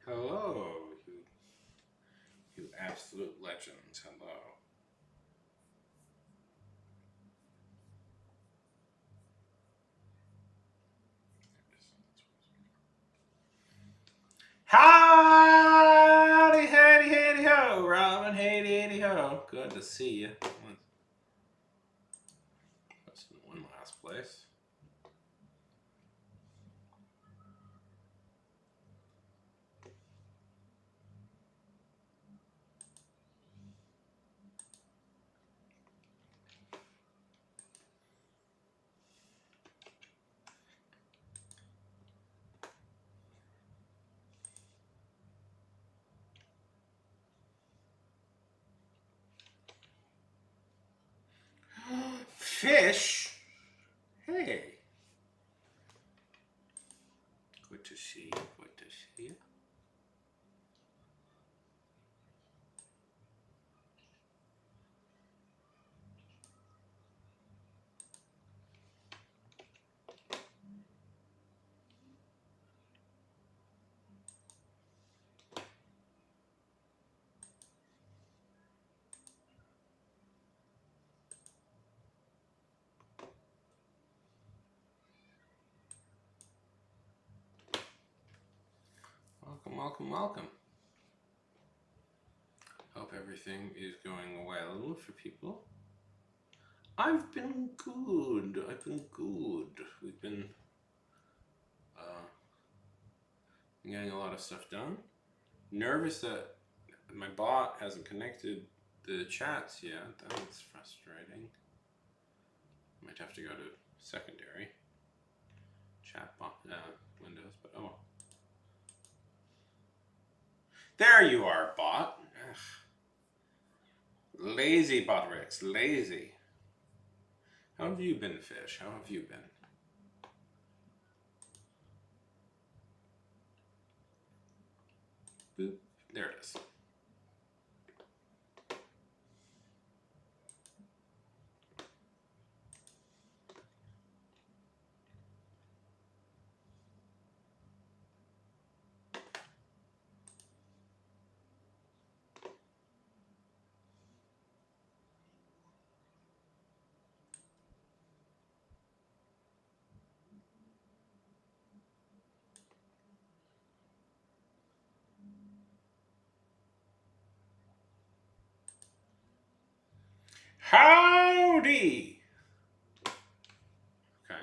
Hello, you absolute legends. Hello. Howdy, howdy, howdy, ho, Robin, howdy, howdy, ho. Good to see you. That's in one last place. Fish? Hey. Good to see you. Good to see you. Welcome, welcome, welcome. Hope everything is going well for people. I've been good. I've been good. We've been uh, getting a lot of stuff done. Nervous that my bot hasn't connected the chats yet. That's frustrating. Might have to go to secondary chat bot windows, but oh well. There you are, bot. Ugh. Lazy Botrix, lazy. How have you been, Fish? How have you been? Boop. There it is. Howdy! Okay.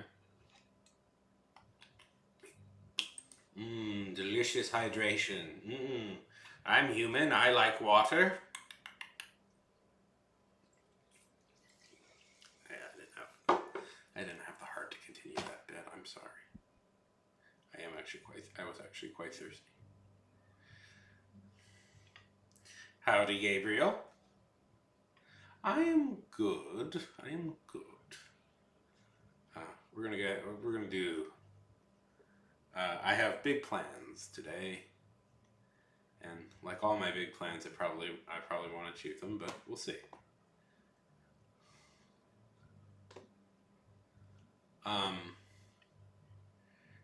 Delicious hydration. I'm human. I like water. I didn't have the heart to continue that bit. I'm sorry. I was actually quite thirsty. Howdy, Gabriel. I am good. I am good. We're gonna do. I have big plans today, and like all my big plans, I probably want to achieve them, but we'll see. Um,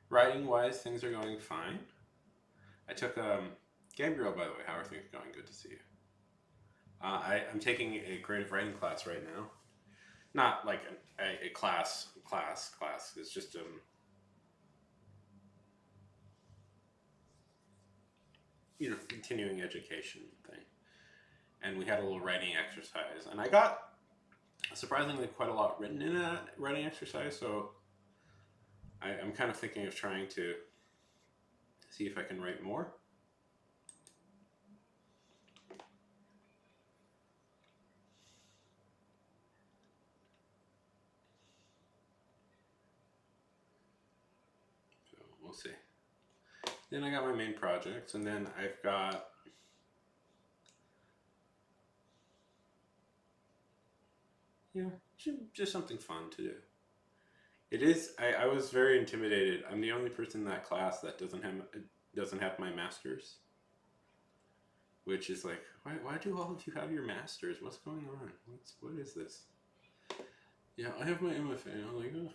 Writing wise, things are going fine. I took Gabriel, by the way. How are things going? Good to see you. I'm taking a creative writing class right now. Not like a class. It's just continuing education thing. And we had a little writing exercise, and I got surprisingly quite a lot written in that writing exercise. So I'm kind of thinking of trying to see if I can write more. So we'll see. Then I got my main projects, and then I've got just something fun to do. It is. I was very intimidated. I'm the only person in that class that doesn't have my master's, which is like, why do all of you have your masters? What's going on? What is this? Yeah, I have my MFA. I'm like, oh,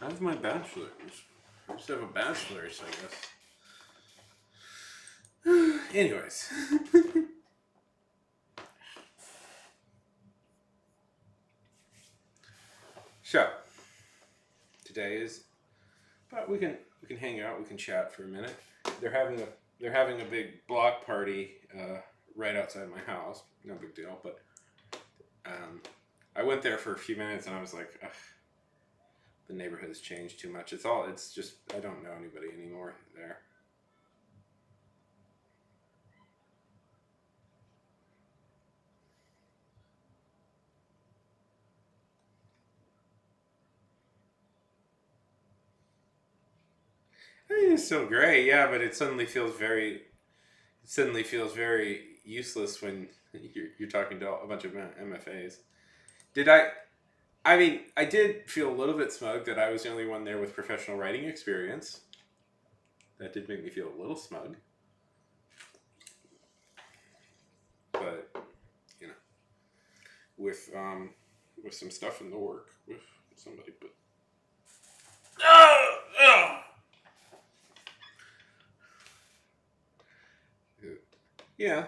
I have my bachelor's. I just have a bachelor's, I guess. Anyways. So, today is, but we can hang out, we can chat for a minute. They're having a they're having a big block party right outside my house. No big deal, but um, I went there for a few minutes and I was like, ugh, the neighborhood has changed too much. It's just I don't know anybody anymore there. I mean, it's still great, yeah, but it suddenly feels very useless when you're talking to a bunch of MFAs. Did I? I mean, I did feel a little bit smug that I was the only one there with professional writing experience. That did make me feel a little smug, but you know, with with some stuff in the work with somebody, but yeah,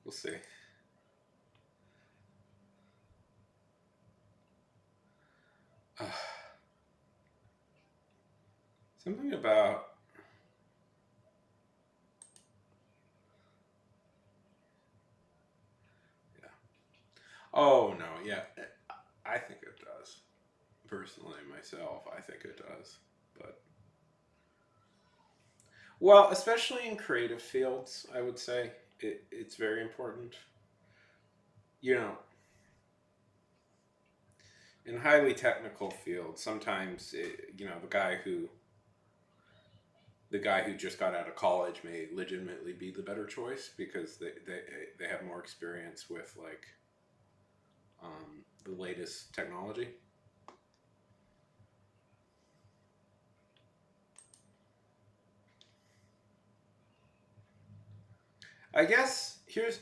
we'll see. Uh, something about yeah. Oh no, yeah, I think it does. Personally, myself, I think it does. But well, especially in creative fields, I would say it's very important. You know, in highly technical fields, sometimes the guy who just got out of college may legitimately be the better choice because they have more experience with like the latest technology. I guess here's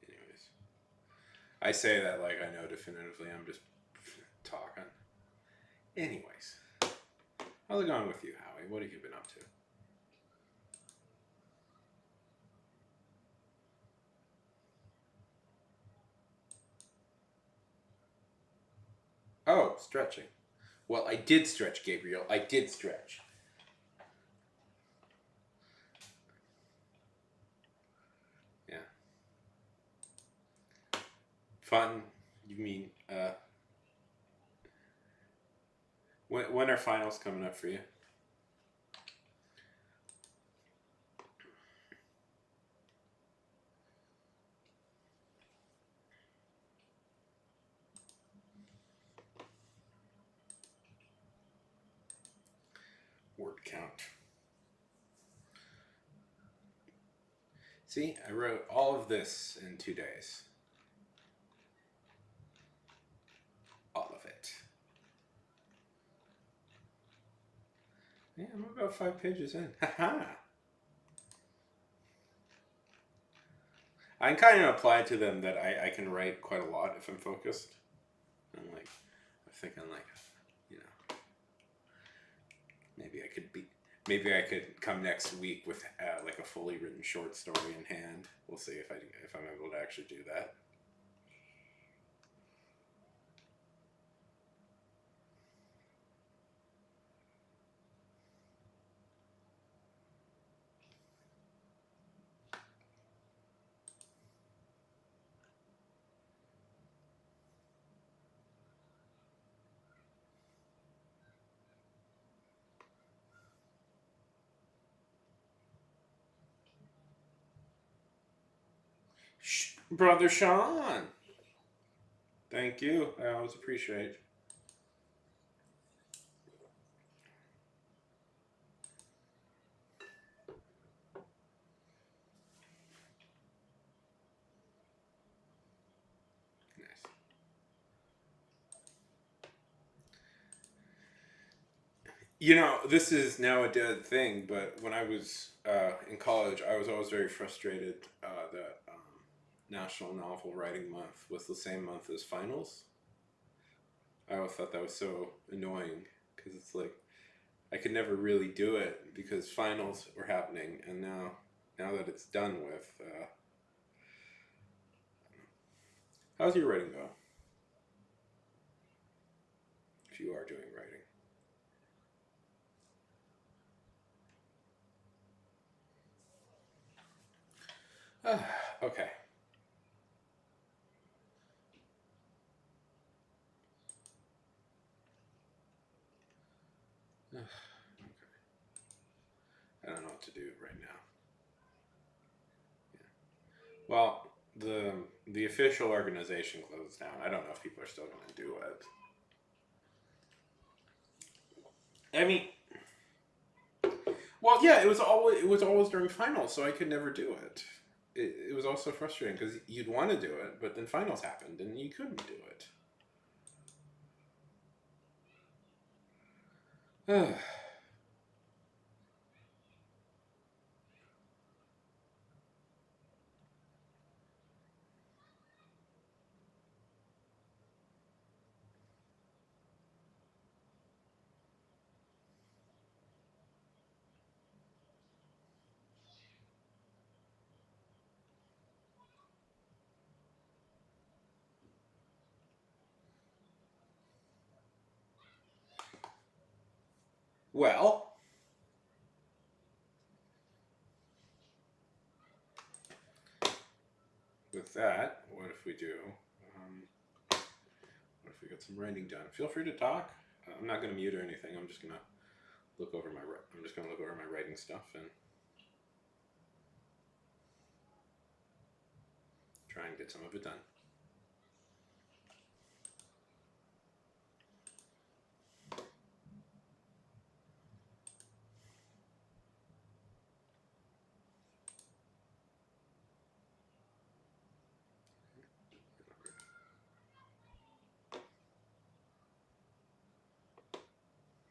anyways. I say that like I know definitively. I'm just talking. Anyways, how's it going with you, Howie? What have you been up to? Oh, stretching. Well, I did stretch, Gabriel. I did stretch. Yeah, fun. You mean when are finals coming up for you? Word count. See, I wrote all of this in 2 days. All of it. Yeah, I'm about 5 pages in. Haha. I can kind of apply to them that I can write quite a lot if I'm focused. I'm thinking like, you know, maybe I could be, maybe I could come next week with like a fully written short story in hand. We'll see if I'm able to actually do that. Shh, Brother Sean. Thank you. I always appreciate. Nice. You know, this is now a dead thing, but when I was in college, I was always very frustrated that National Novel Writing Month was the same month as finals. I always thought that was so annoying because it's like I could never really do it because finals were happening, and now that it's done with, how's your writing go? If you are doing writing, okay. I don't know what to do right now. Well, the official organization closed down. I don't know if people are still going to do it. I mean, well, yeah, it was always during finals, so I could never do it. It was also frustrating because you'd want to do it, but then finals happened and you couldn't do it. Well, with that, what if we do? Um, what if we get some writing done? Feel free to talk. I'm not going to mute or anything. I'm just going to look over my. I'm just going to look over my writing stuff and try and get some of it done.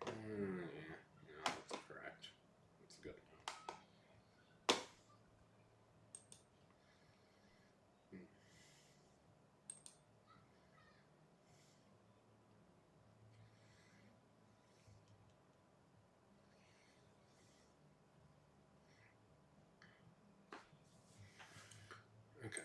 Yeah, no, that's correct. That's a good one. Okay.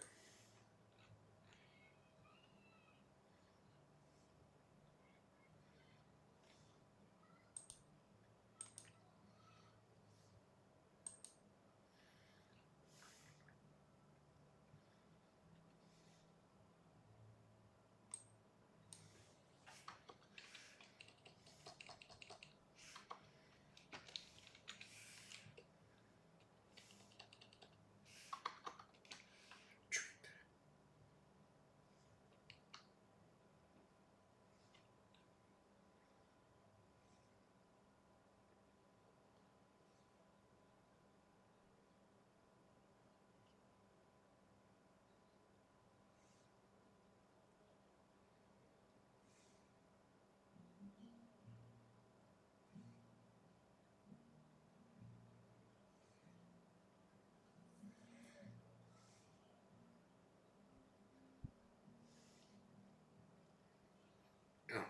Oh,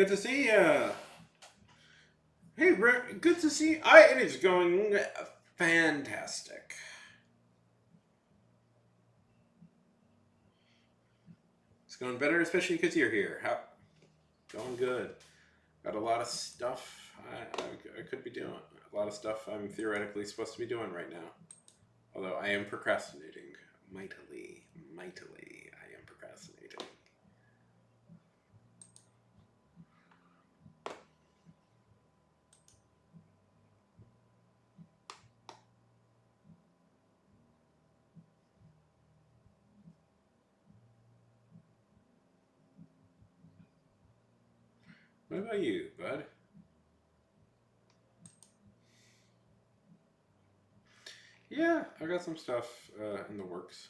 good to see you. Hey, Rick, good to see you. It is going fantastic. It's going better, especially because you're here. Going good. Got a lot of stuff I could be doing. A lot of stuff I'm theoretically supposed to be doing right now. Although I am procrastinating mightily. I am procrastinating. What about you, bud? Yeah, I got some stuff in the works.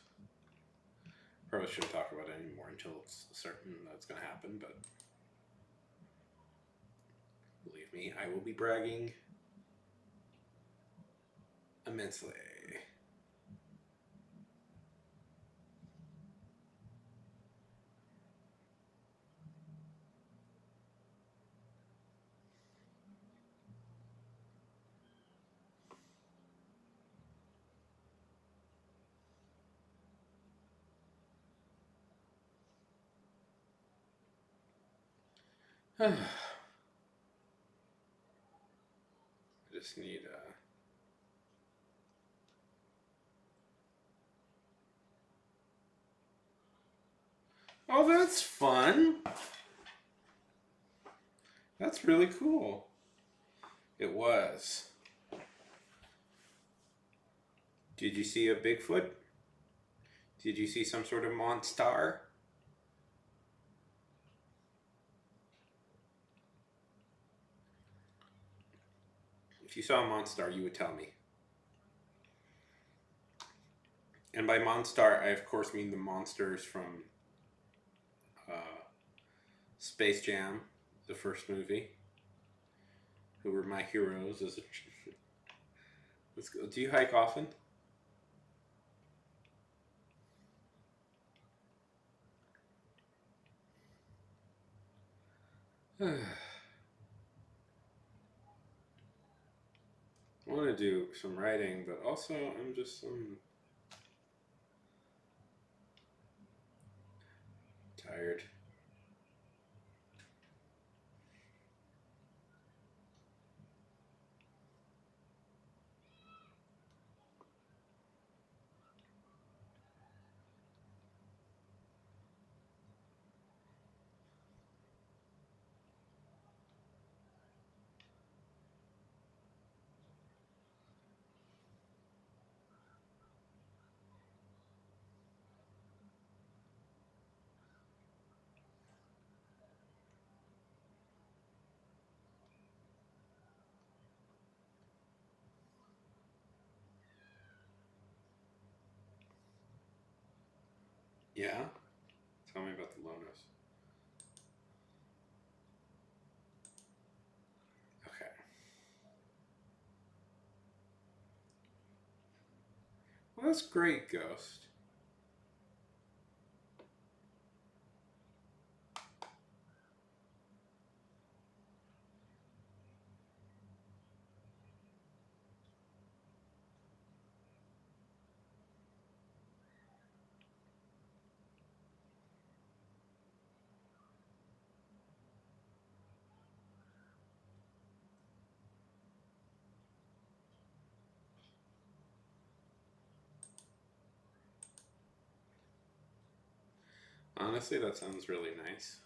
Probably shouldn't talk about it anymore until it's certain that's going to happen, but believe me, I will be bragging immensely. I just need Oh, that's fun. That's really cool. It was. Did you see a Bigfoot? Did you see some sort of monster? If you saw a monster, you would tell me. And by monster, I of course mean the monsters from Space Jam, the first movie, who were my heroes as a. Let's go. Do you hike often? I want to do some writing, but also I'm just tired. Yeah? Tell me about the lowness. Okay. Well, that's great, Ghost. Honestly, that sounds really nice.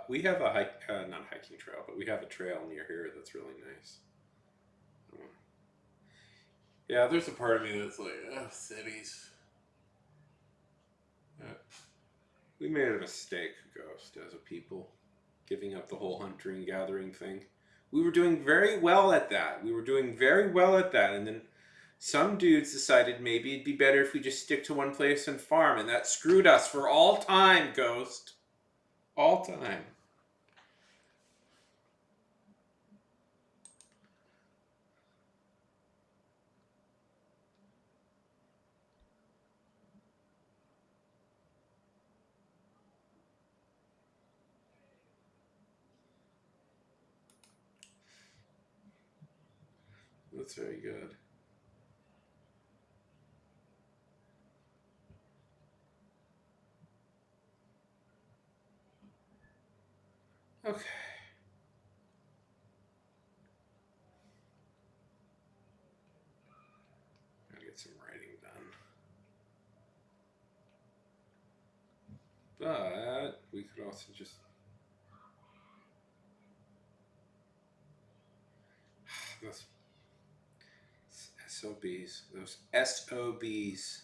We have a hike, not a hiking trail, but we have a trail near here that's really nice. Yeah, there's a part of me that's like, cities. We made a mistake, Ghost, as a people, giving up the whole hunting and gathering thing. We were doing very well at that. And then some dudes decided maybe it'd be better if we just stick to one place and farm, and that screwed us for all time, Ghost. All time. That's very good. Okay. Gotta get some writing done. But we could also just those SOBs. Those SOBs.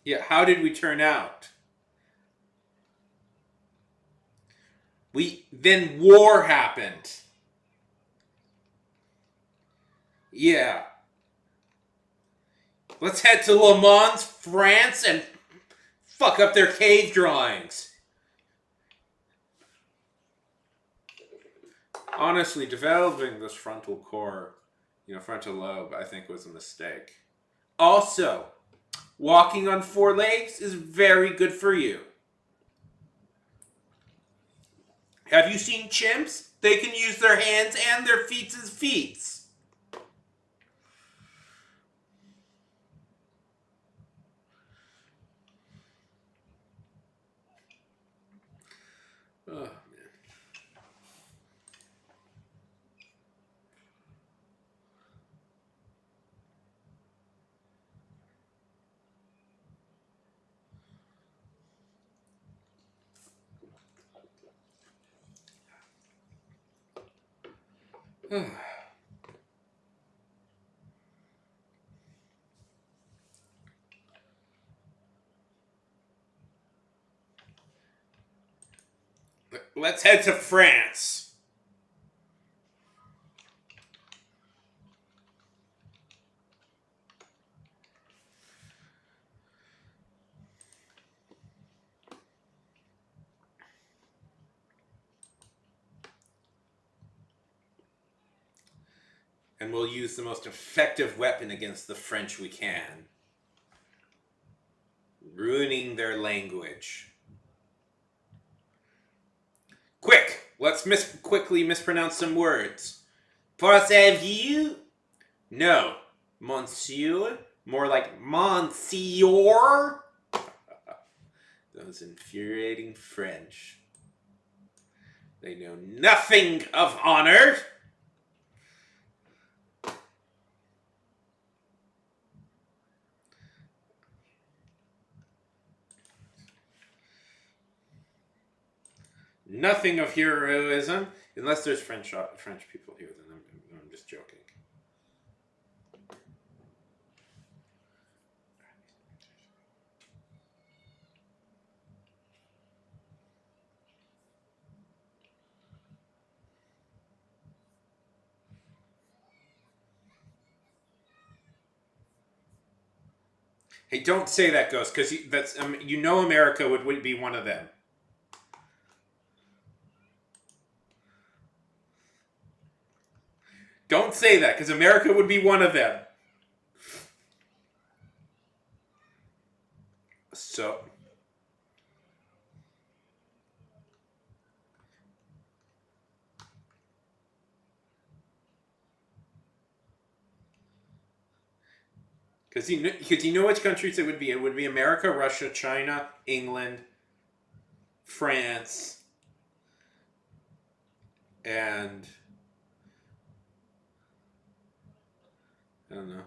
Yeah, how did we turn out? Then war happened. Yeah. Let's head to Le Mans, France, and fuck up their cave drawings. Honestly, developing this frontal core, frontal lobe, I think was a mistake. Also, walking on four legs is very good for you. Have you seen chimps? They can use their hands and their feet as feet. Oh, man. Let's head to France. And we'll use the most effective weapon against the French we can. Ruining their language. Quick! Let's quickly mispronounce some words. Pensez-vous? No. Monsieur? More like Monsieur? Those infuriating French. They know nothing of honor. Nothing of heroism. Unless there's French people here, then I'm just joking. Hey, don't say that, Ghost, because America would be one of them. Don't say that, because America would be one of them. So, because you know which countries it would be. It would be America, Russia, China, England, France, and I don't know.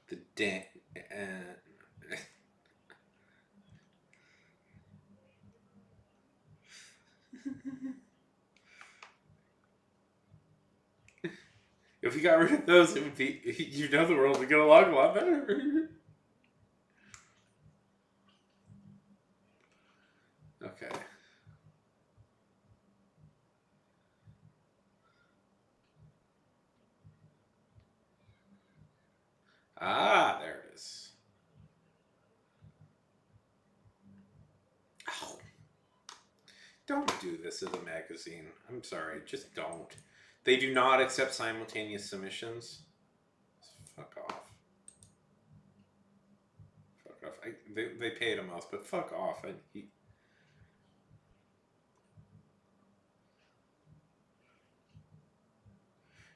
The damn. If we got rid of those, it would be, the world would get along a lot better. Okay. Ah, there. do this as a magazine. I'm sorry, just don't. They do not accept simultaneous submissions. Fuck off. Fuck off. They paid him off, but fuck off.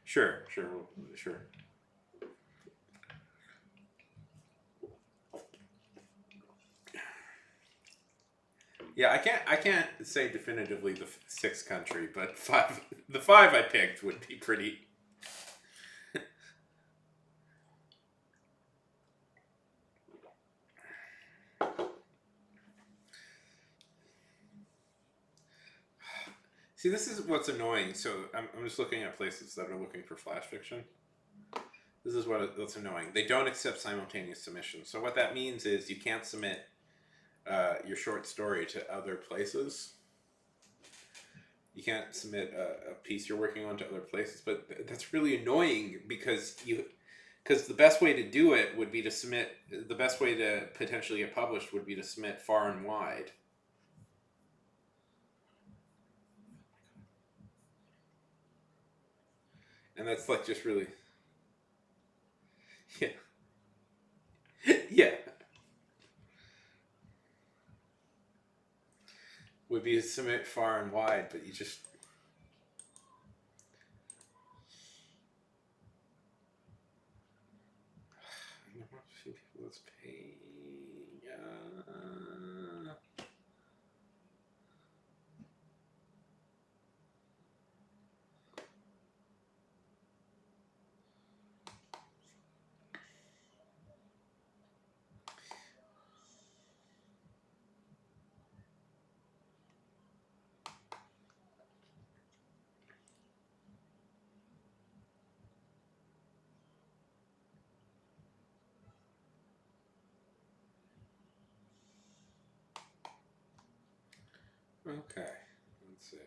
Sure. Yeah, I can't say definitively the sixth country, but the five I picked would be pretty. See, this is what's annoying. So I'm just looking at places that are looking for flash fiction. This is what's annoying. They don't accept simultaneous submissions. So what that means is you can't submit your short story to other places. You can't submit a piece you're working on to other places, but that's really annoying because the best way to do it would be to submit. The best way to potentially get published would be to submit far and wide. And that's like just really, yeah, yeah. Would be to submit far and wide, but you just. I don't see people that's paying. Okay, let's see.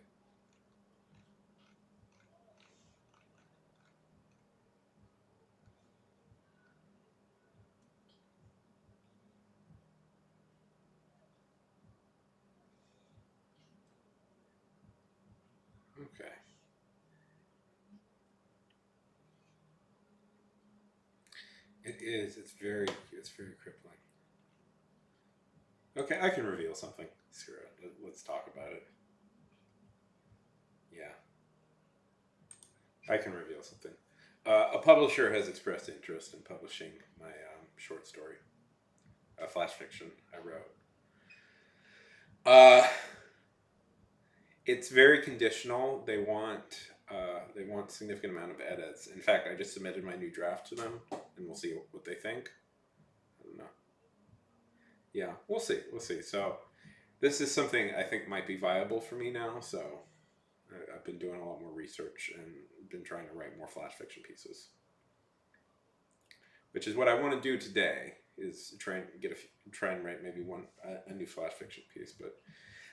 Okay. It is. It's very crippling. Okay, I can reveal something. Screw it. Let's talk about it. Yeah, I can reveal something. A publisher has expressed interest in publishing my short story, flash fiction I wrote. It's very conditional. They want significant amount of edits. In fact, I just submitted my new draft to them, and we'll see what they think. I don't know. Yeah, we'll see. We'll see. So, this is something I think might be viable for me now. So, I've been doing a lot more research and been trying to write more flash fiction pieces, which is what I want to do today. Is try and write maybe a new flash fiction piece, but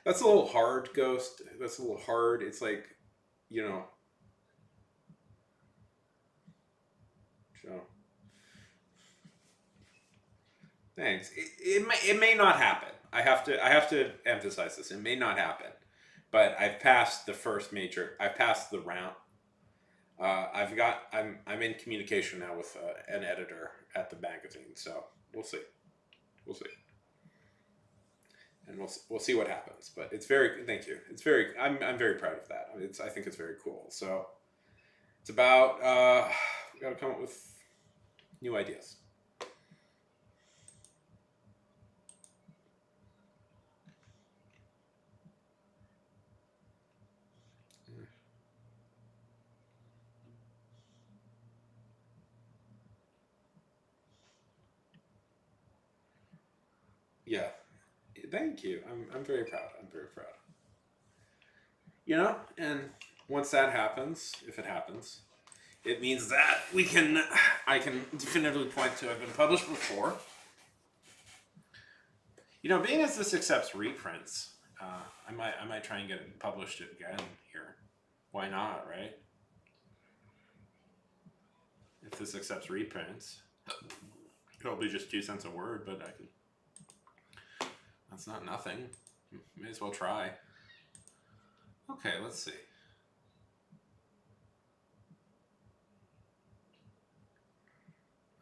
that's a little hard, Ghost. That's a little hard. It's like, you know. So, thanks. It may not happen. I have to emphasize this. It may not happen, but I've passed the first major. I've passed the round. I'm in communication now with an editor at the magazine. So we'll see. We'll see. And we'll see what happens. But it's very, thank you. It's very, I'm very proud of that. I think it's very cool. So it's about we got to come up with new ideas. Yeah, thank you. I'm very proud. I'm very proud. And once that happens, if it happens, it means that I can definitively point to I've been published before. Being as this accepts reprints, I might try and get it published again here. Why not, right? If this accepts reprints, it'll be just 2 cents a word, but I can. That's not nothing. May as well try. Okay, let's see.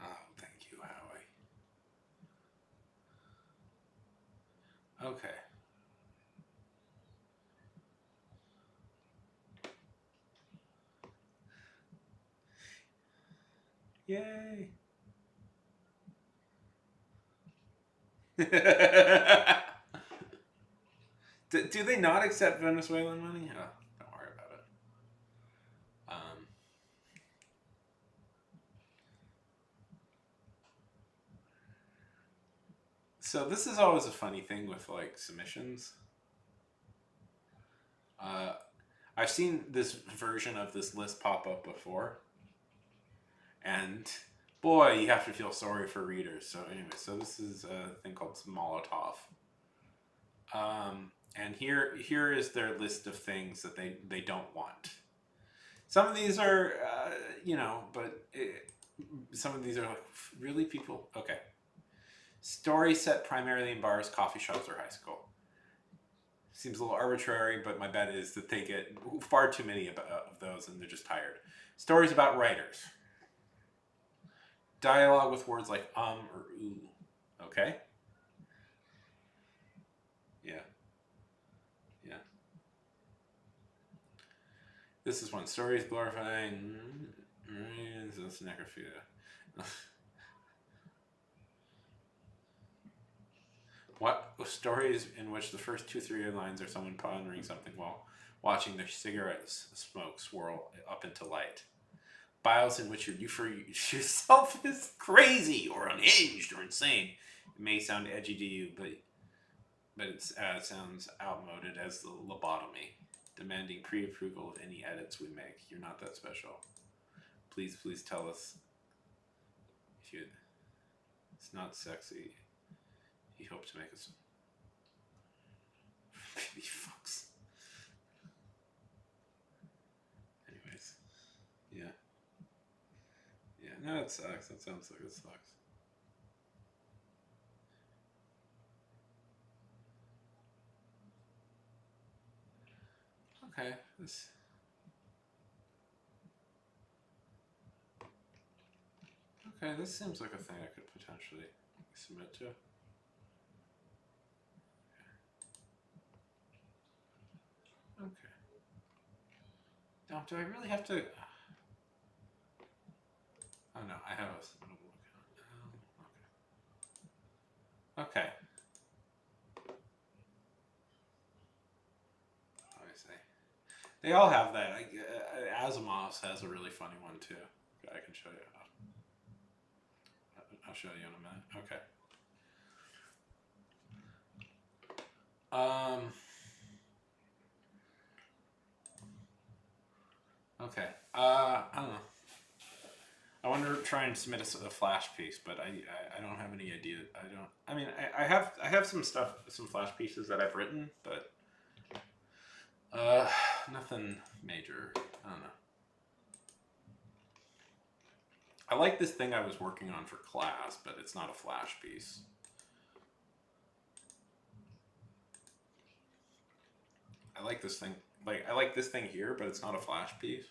Oh, thank you, Howie. Okay. Yay. Do they not accept Venezuelan money? Oh, don't worry about it. Um, so this is always a funny thing with like submissions. Uh, I've seen this version of this list pop up before, and boy, you have to feel sorry for readers. So anyway, so this is a thing called Molotov. And here is their list of things that they don't want. Some of these are, but some of these are like, really, people? Okay. Story set primarily in bars, coffee shops, or high school. Seems a little arbitrary, but my bet is that they get far too many of those and they're just tired. Stories about writers. Dialogue with words like or ooh. Okay? Yeah. Yeah. This is one. Stories glorifying. That's necrophilia. What stories in which the first two, three lines are someone pondering something while watching their cigarette smoke swirl up into light? Bios in which you for yourself is crazy or unhinged or insane. It may sound edgy to you, but it sounds outmoded as the lobotomy, demanding pre-approval of any edits we make. You're not that special. Please tell us if you. It's not sexy. He hoped to make us. Baby fucks. Anyways, yeah, yeah. No, it sucks. That sounds like it sucks. Okay, this. Okay, this seems like a thing I could potentially submit to. Okay. Now, do I really have to? Oh no, I have a submittable account. Okay. Okay. Let me see. They all have that. Asimov's has a really funny one too. I can show you. I'll show you in a minute. Okay. Um. Okay. I don't know. I want to try and submit a flash piece, but I don't have any idea. I don't. I mean, I have some stuff, some flash pieces that I've written, but nothing major. I don't know. I like this thing I was working on for class, but it's not a flash piece. I like this thing. Like I like this thing here, but it's not a flash piece.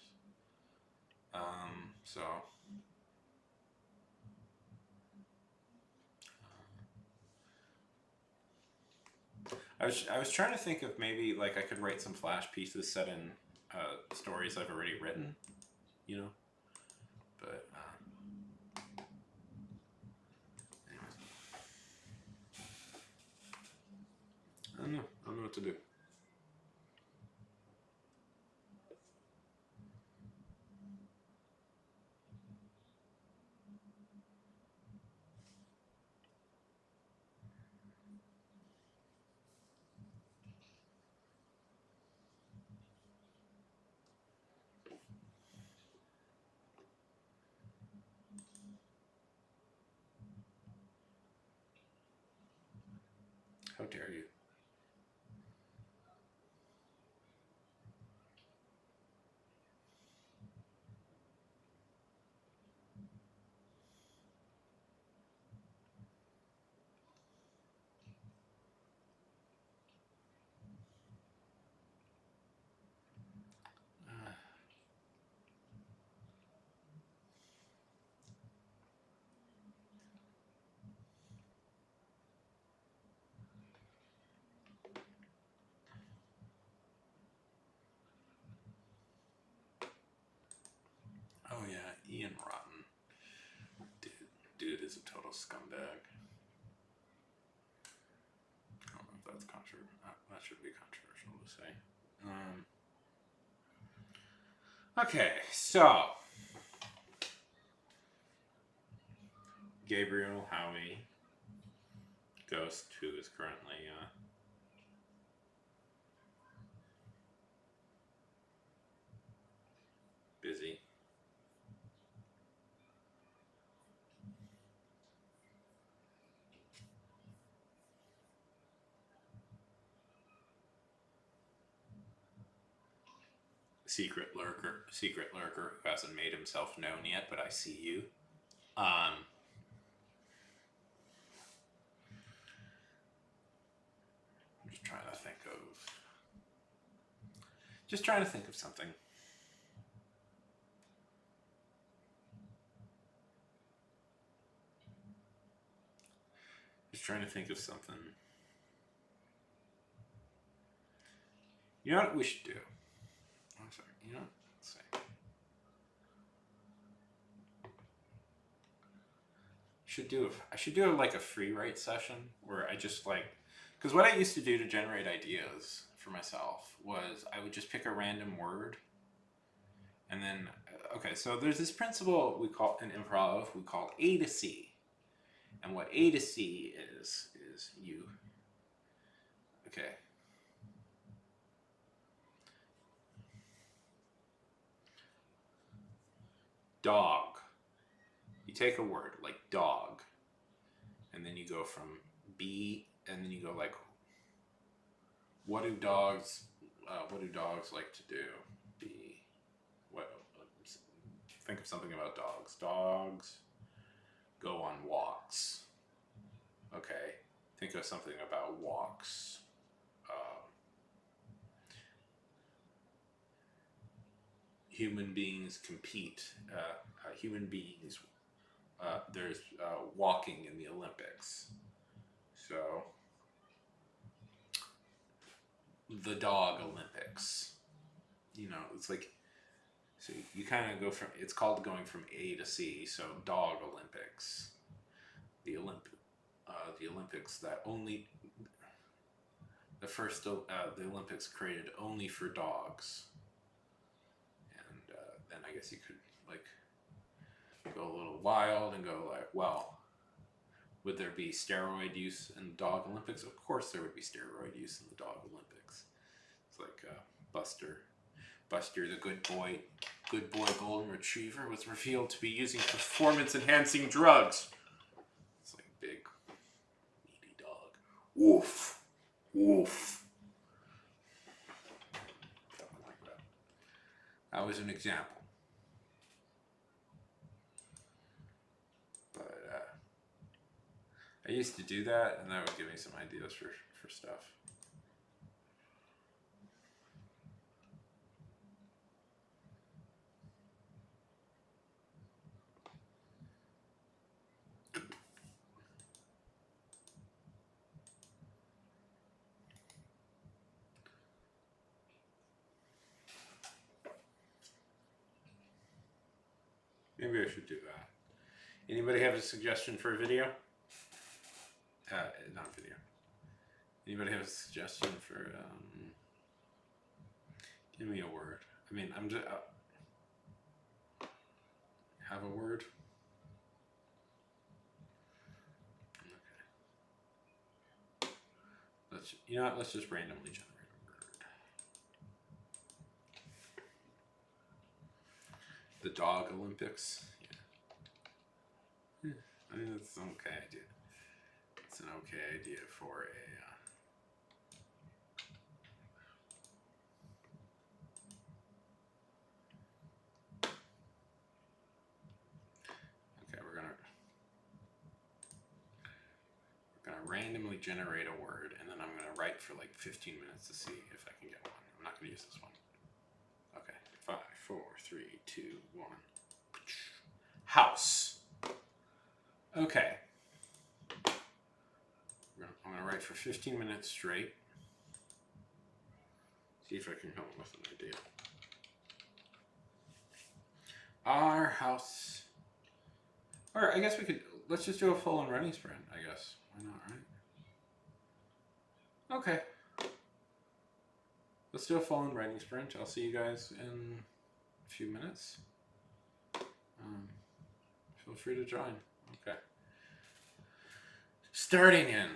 So I was trying to think of maybe like I could write some flash pieces set in stories I've already written, you know. But anyways, I don't know. I don't know what to do. How dare you? is a total scumbag. I don't know if that's controversial. That should be controversial to say. Okay, so Gabriel Howie, Ghost, who is currently busy. Secret lurker who hasn't made himself known yet, but I see you. I'm just trying to think of something. Just trying to think of something. You know what we should do? I'm sorry. You know what? Let's see. I should do like a free write session where I just like, because what I used to do to generate ideas for myself was I would just pick a random word, and then okay, so there's this principle we call in improv we call A to C, and what A to C is you. Okay. Dog. You take a word like dog, and then you go from B, and then you go like, what do dogs like to do? B. What? Think of something about dogs. Dogs go on walks. Okay. Think of something about walks. Human beings compete. Human beings. There's walking in the Olympics. So, the dog Olympics. You know, it's like, so you kind of go from, it's called going from A to C. So, dog Olympics. The Olympics that only, the first, the Olympics created only for dogs. And then I guess you could, like, go a little wild and go like, well, would there be steroid use in the dog Olympics? Of course there would be steroid use in the dog Olympics. It's like Buster the good boy golden retriever was revealed to be using performance enhancing drugs. It's like big meaty dog. Woof. Woof. Something like that. That was an example. I used to do that, and that would give me some ideas for stuff. Maybe I should do that. Anybody have a suggestion for a video? Not video. Anybody have a suggestion for, give me a word. I mean, I'm just, have a word? Okay. You know what, let's just randomly generate a word. The dog Olympics? Yeah. I mean, that's an okay idea. It's an okay idea for a okay, we're gonna randomly generate a word, and then I'm gonna write for like 15 minutes to see if I can get one. I'm not gonna use this one. Okay, 5, 4, 3, 2, 1. House. Okay. I'm going to write for 15 minutes straight. See if I can come up with an idea. Our house. Or I guess we could let's just do a full on running sprint, I guess. Why not, right? Okay. Let's do a full on running sprint. I'll see you guys in a few minutes. Feel free to join. Okay. Starting in.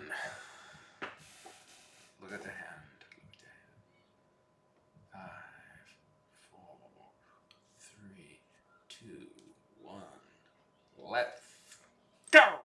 Look at the hand. Look at the hand. 5, 4, 3, 2, 1. Let's go!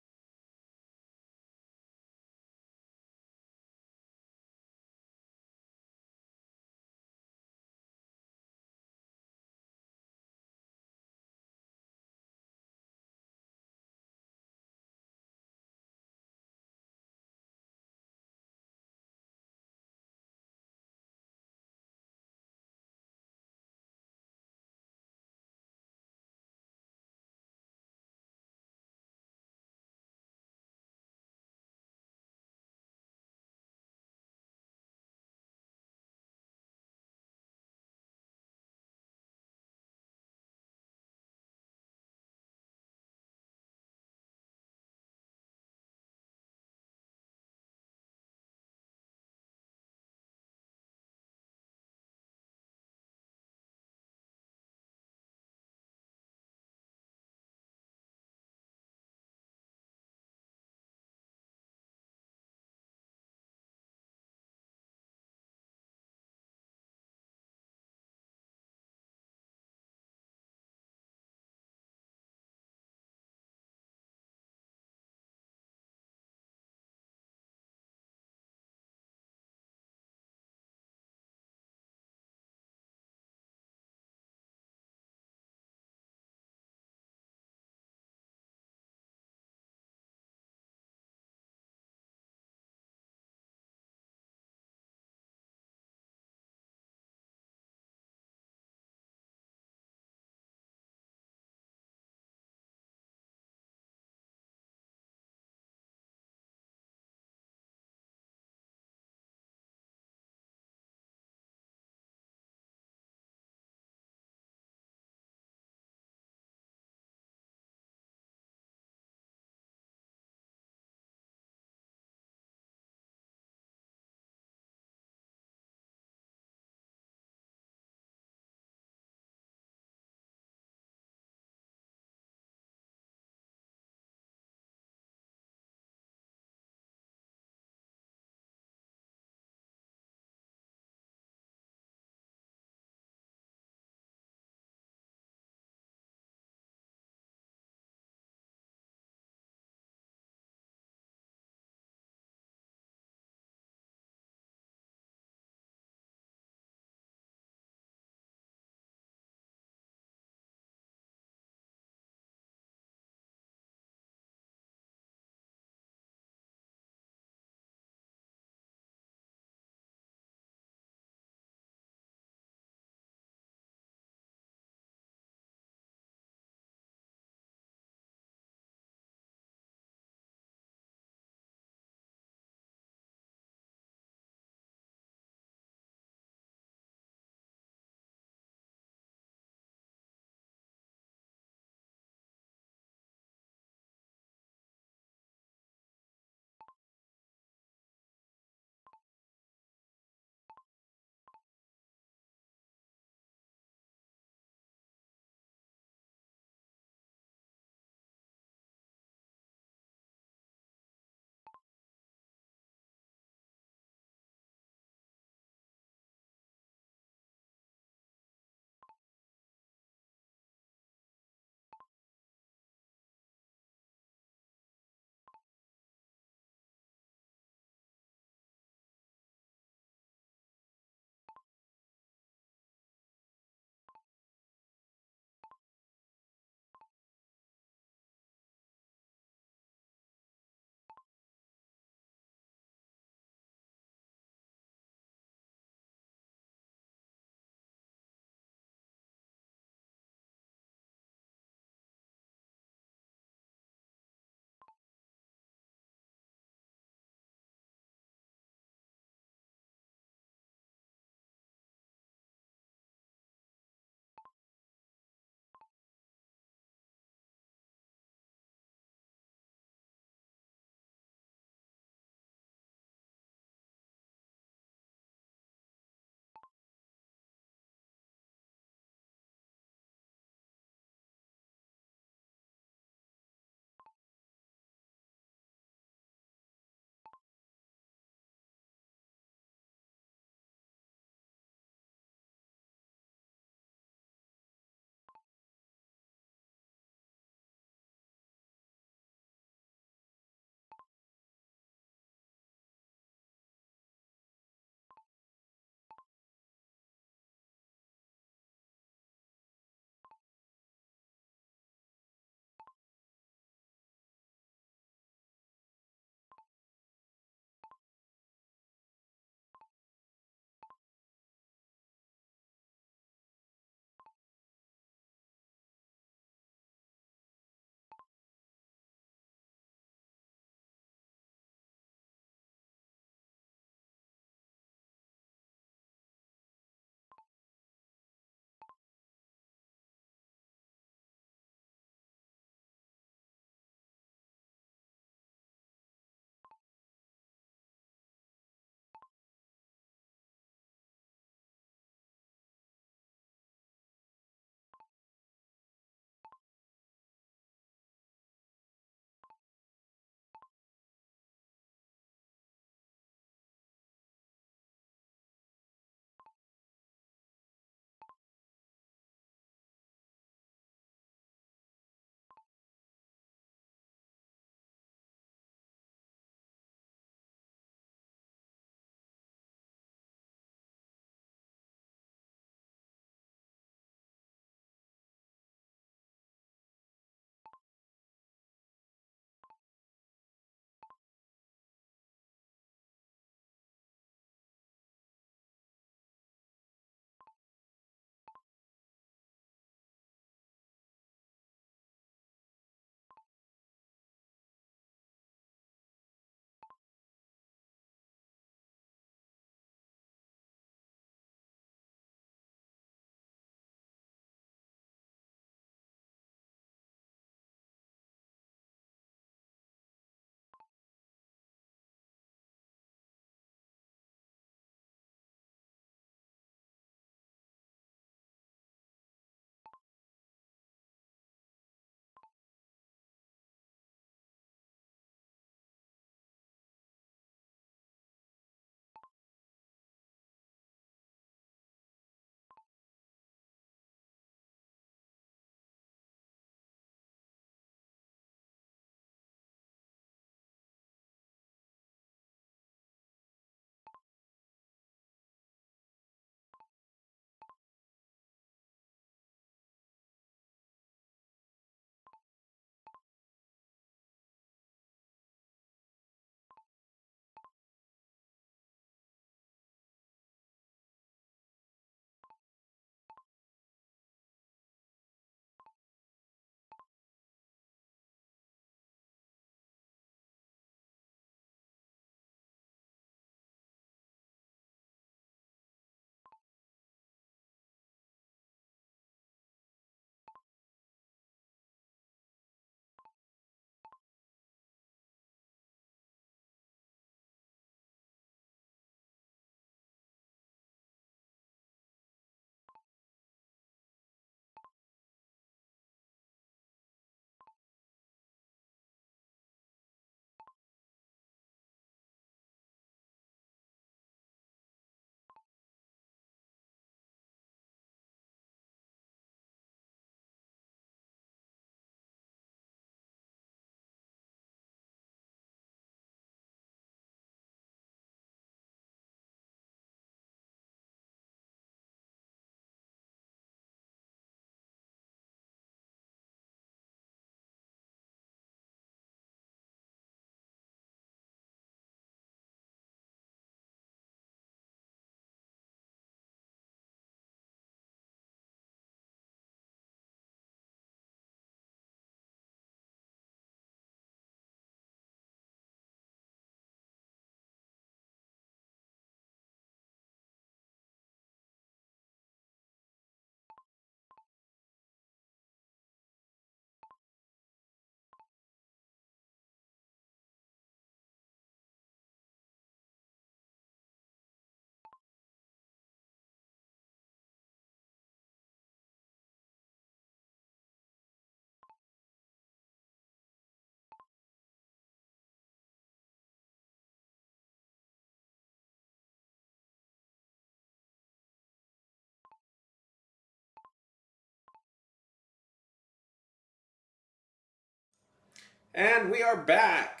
And we are back.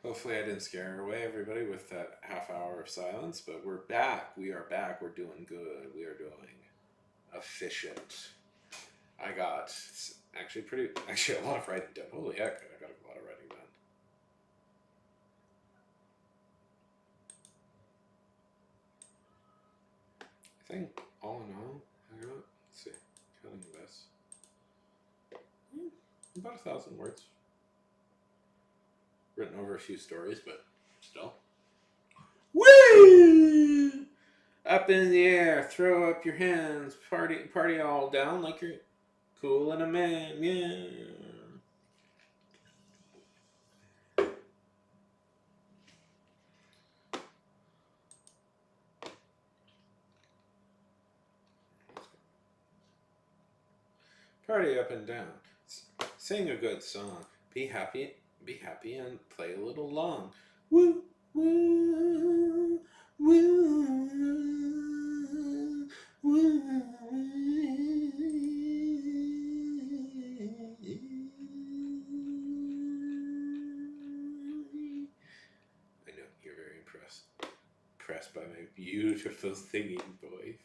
Hopefully, I didn't scare away everybody with that half hour of silence, but we're back. We are back. We're doing good. We are doing efficient. I got actually a lot of writing done. Holy heck, I got a lot of writing done. I think all in all, I got, let's see, counting this, about 1,000 words. Written over a few stories, but still. Woo! Up in the air, throw up your hands, party all down like you're cool and a man, yeah. Party up and down. Sing a good song. Be happy and play a little long. Woo, woo, woo, woo. I know you're very impressed by my beautiful singing voice.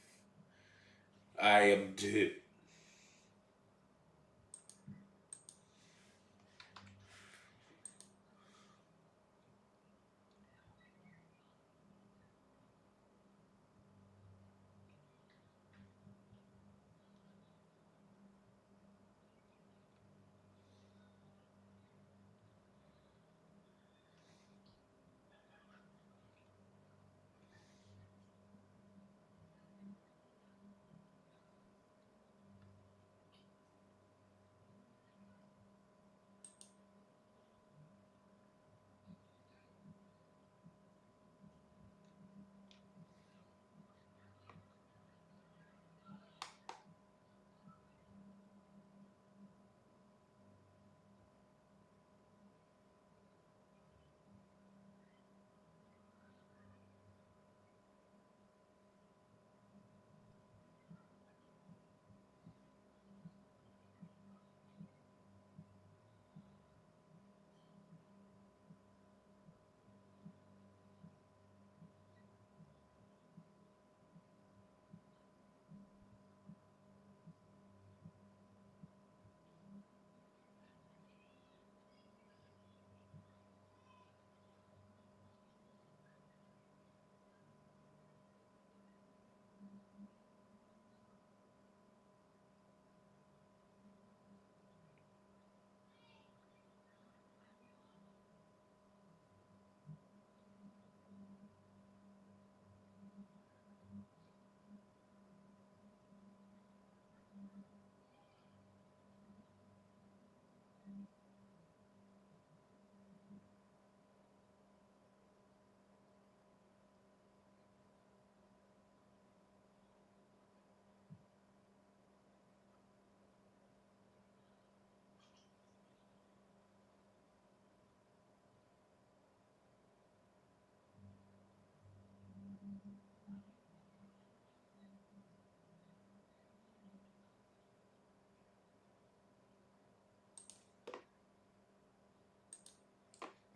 I am too.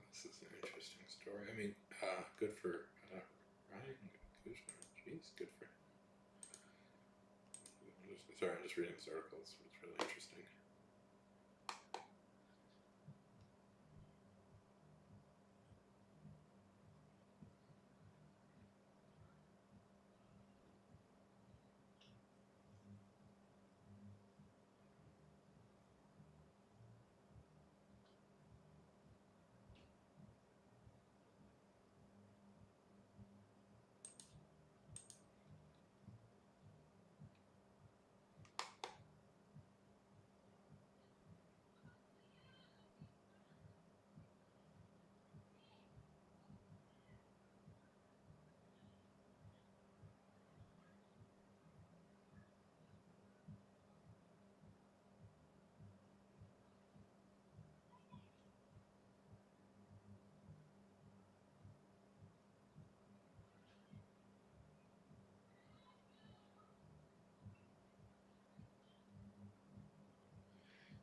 This is an interesting story. I mean, good for Ryan. Jeez, good for. Sorry, I'm just reading this article. It's really interesting.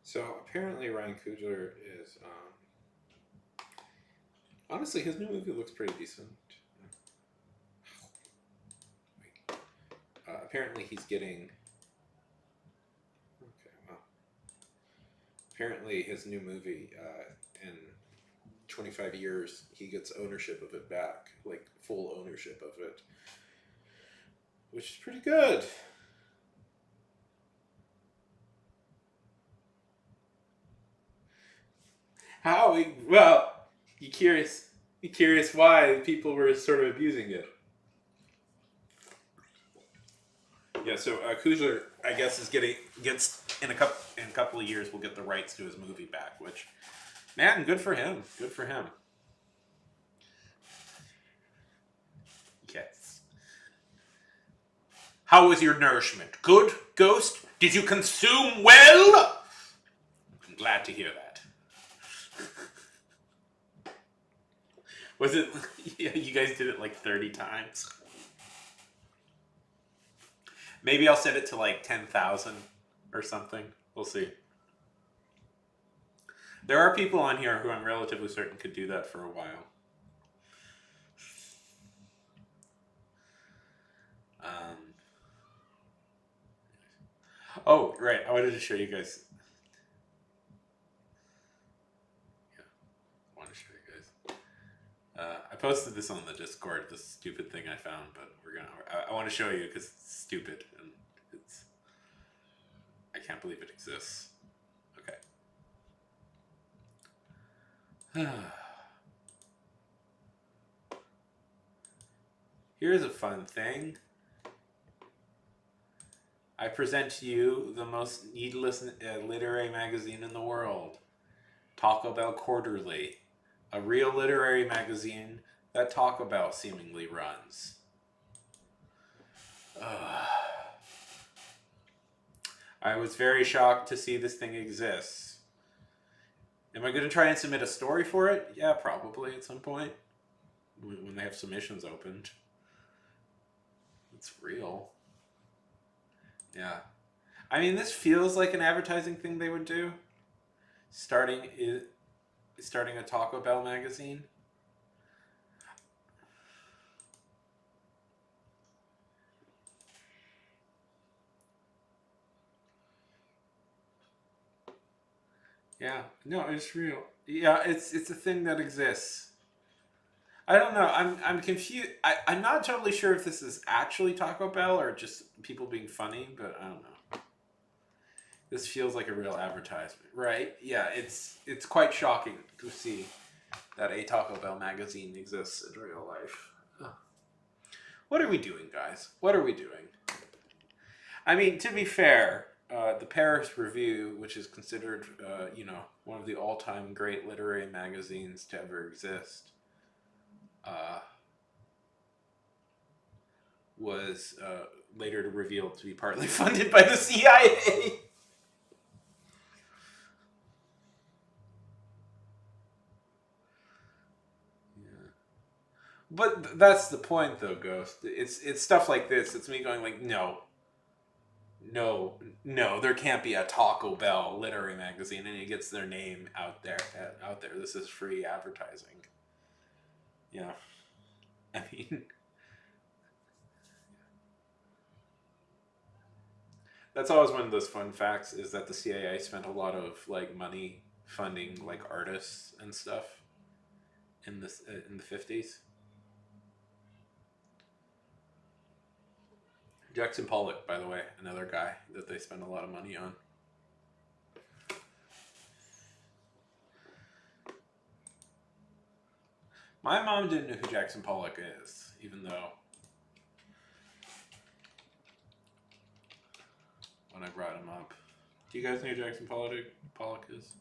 So apparently Ryan Coogler is honestly his new movie looks pretty decent. Apparently he's getting okay. Well, apparently his new movie in 25 years he gets ownership of it back, like full ownership of it, which is pretty good. How? Well, you curious? You curious why people were sort of abusing it? Yeah. So Kuzler, I guess, is getting gets in a couple of years will get the rights to his movie back. Which, man, good for him. Good for him. Yes. How was your nourishment? Good, Ghost. Did you consume well? I'm glad to hear that. Was it? Yeah, you guys did it like 30 times. Maybe I'll set it to like 10,000 or something. We'll see. There are people on here who I'm relatively certain could do that for a while. Um, oh, right. I wanted to show you guys. Yeah, I want to show you guys. I posted this on the Discord, this stupid thing I found, but I want to show you because it's stupid and it's. I can't believe it exists. Okay. Here's a fun thing. I present to you the most needless literary magazine in the world, Taco Bell Quarterly, a real literary magazine that Taco Bell seemingly runs. I was very shocked to see this thing exists. Am I going to try and submit a story for it? Yeah, probably at some point when they have submissions opened. It's real. Yeah. I mean, this feels like an advertising thing they would do. Starting a Taco Bell magazine. Yeah, no, it's real. Yeah, it's a thing that exists. I don't know. I'm confused. I'm not totally sure if this is actually Taco Bell or just people being funny, but I don't know. This feels like a real advertisement, right? Yeah, it's quite shocking to see that a Taco Bell magazine exists in real life. Ugh. What are we doing, guys? What are we doing? I mean, to be fair, the Paris Review, which is considered, one of the all-time great literary magazines to ever exist, uh, was later revealed to be partly funded by the CIA. Yeah. But that's the point, though, Ghost. It's stuff like this. It's me going like, no, no, no. There can't be a Taco Bell literary magazine, and it gets their name out there. Out there. This is free advertising. Yeah. I mean, that's always one of those fun facts is that the CIA spent a lot of like money funding like artists and stuff in the 50s. Jackson Pollock, by the way, another guy that they spend a lot of money on. My mom didn't know who Jackson Pollock is, even though when I brought him up. Do you guys know who Jackson Pollock is?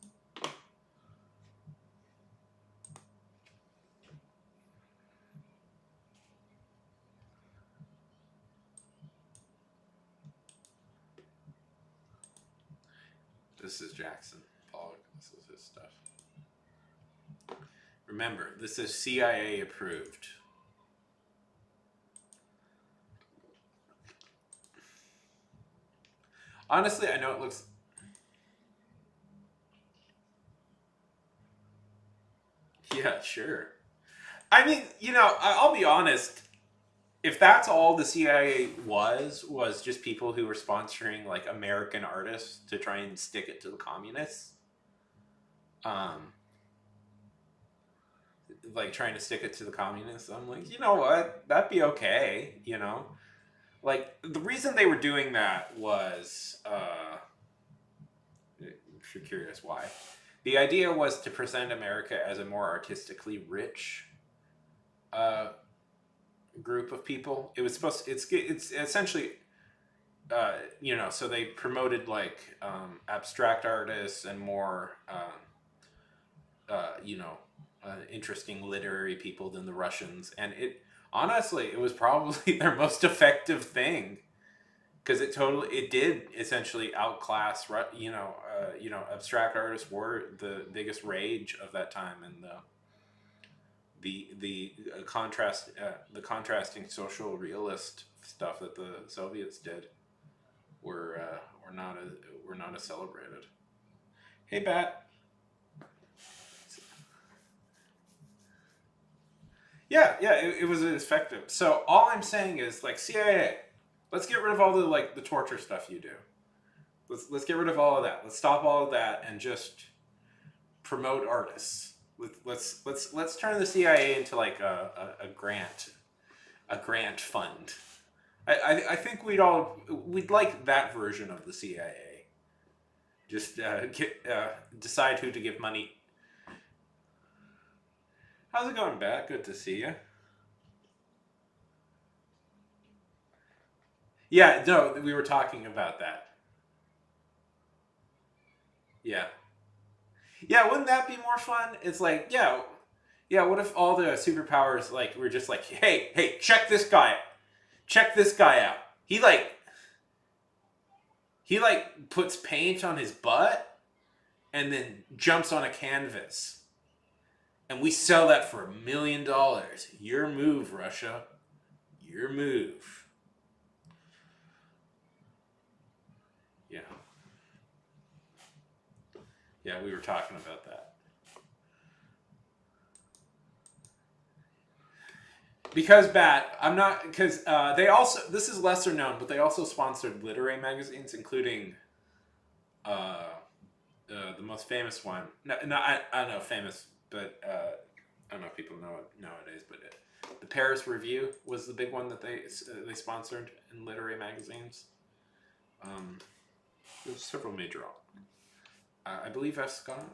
This is Jackson Pollock. This is his stuff. Remember, this is CIA approved. Honestly, I know it looks. sure. I mean, I'll be honest. If that's all the CIA was just people who were sponsoring like American artists to try and stick it to the communists, um, like trying to stick it to the communists, I'm like, you know what, that'd be okay, Like the reason they were doing that was, if you're curious why, the idea was to present America as a more artistically rich uh, group of people. It was supposed to, it's essentially so they promoted like abstract artists and more interesting literary people than the Russians, and it was probably their most effective thing because it did essentially outclass abstract artists were the biggest rage of that time, and the contrasting social realist stuff that the Soviets did were not as celebrated. Hey, Bat. Yeah, it was effective. So all I'm saying is, like, CIA, let's get rid of all the torture stuff you do. Let's get rid of all of that. Let's stop all of that and just promote artists. Let's turn the CIA into like a grant fund. I think we'd like that version of the CIA. Just decide who to give money. How's it going, Bat? Good to see you. Yeah, no, we were talking about that. Yeah. Yeah, wouldn't that be more fun? It's like, yeah, what if all the superpowers like were just like, hey, check this guy out. Check this guy out. He puts paint on his butt and then jumps on a canvas. And we sell that for $1,000,000. Your move, Russia. Your move. Yeah. Yeah, we were talking about that. Because they also, this is lesser known, but they also sponsored literary magazines, including the most famous one. No, I don't know, famous, but I don't know if people know it nowadays, but the Paris Review was the big one that they sponsored in literary magazines. There's several major. I believe F. Scott.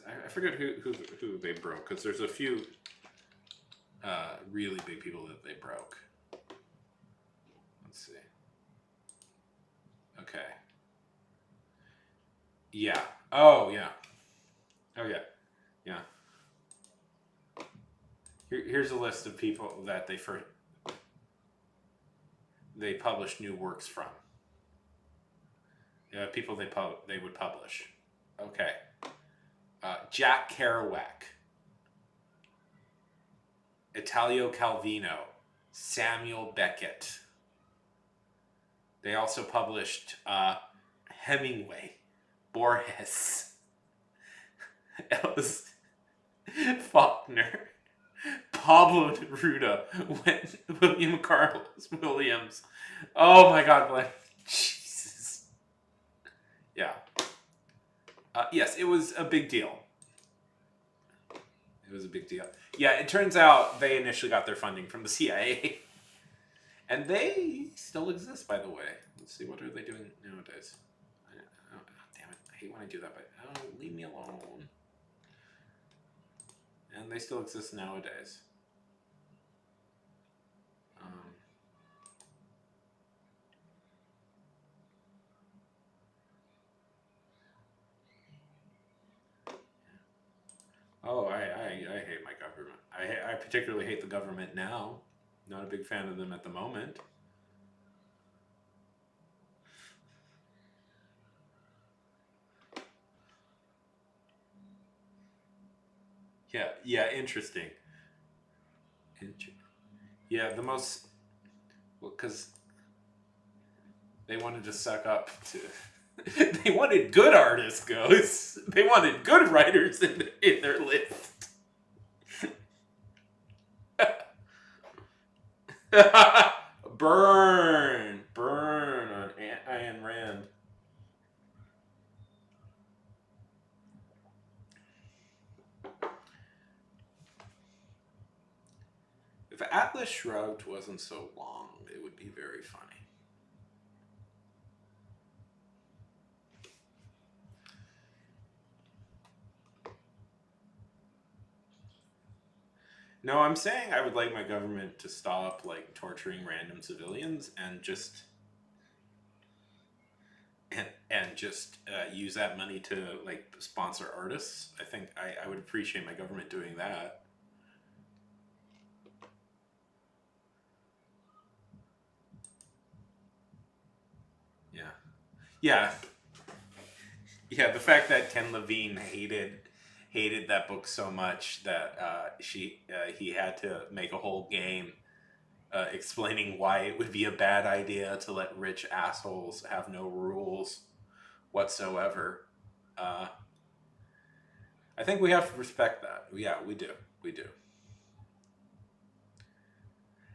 I forget who they broke, because there's a few really big people that they broke. Let's see. Okay. Yeah. Oh, yeah. Oh, yeah. Yeah. Here's a list of people that they published new works from. People they would publish. Okay. Jack Kerouac, Italo Calvino, Samuel Beckett. They also published Hemingway, Borges, Ellis Faulkner, Pablo Neruda, William Carlos Williams. Oh my God, Glenn. Jesus. Yeah. Yes, it was a big deal. It was a big deal. Yeah, it turns out they initially got their funding from the CIA. And they still exist, by the way. Let's see, what are they doing nowadays? Damn it, I hate when I do that, but leave me alone. And they still exist nowadays. Oh, I hate my government. I particularly hate the government now. Not a big fan of them at the moment. Yeah, interesting. Yeah, because they wanted to suck up to. They wanted good artists, Ghosts. They wanted good writers in their list. Burn on Ayn Rand. If Atlas Shrugged wasn't so long, it would be very funny. No, I'm saying I would like my government to stop like torturing random civilians and just use that money to like sponsor artists. I think I would appreciate my government doing that. Yeah, yeah, yeah. The fact that Ken Levine hated that book so much that he had to make a whole game explaining why it would be a bad idea to let rich assholes have no rules whatsoever. Uh, I think we have to respect that. Yeah, we do. We do.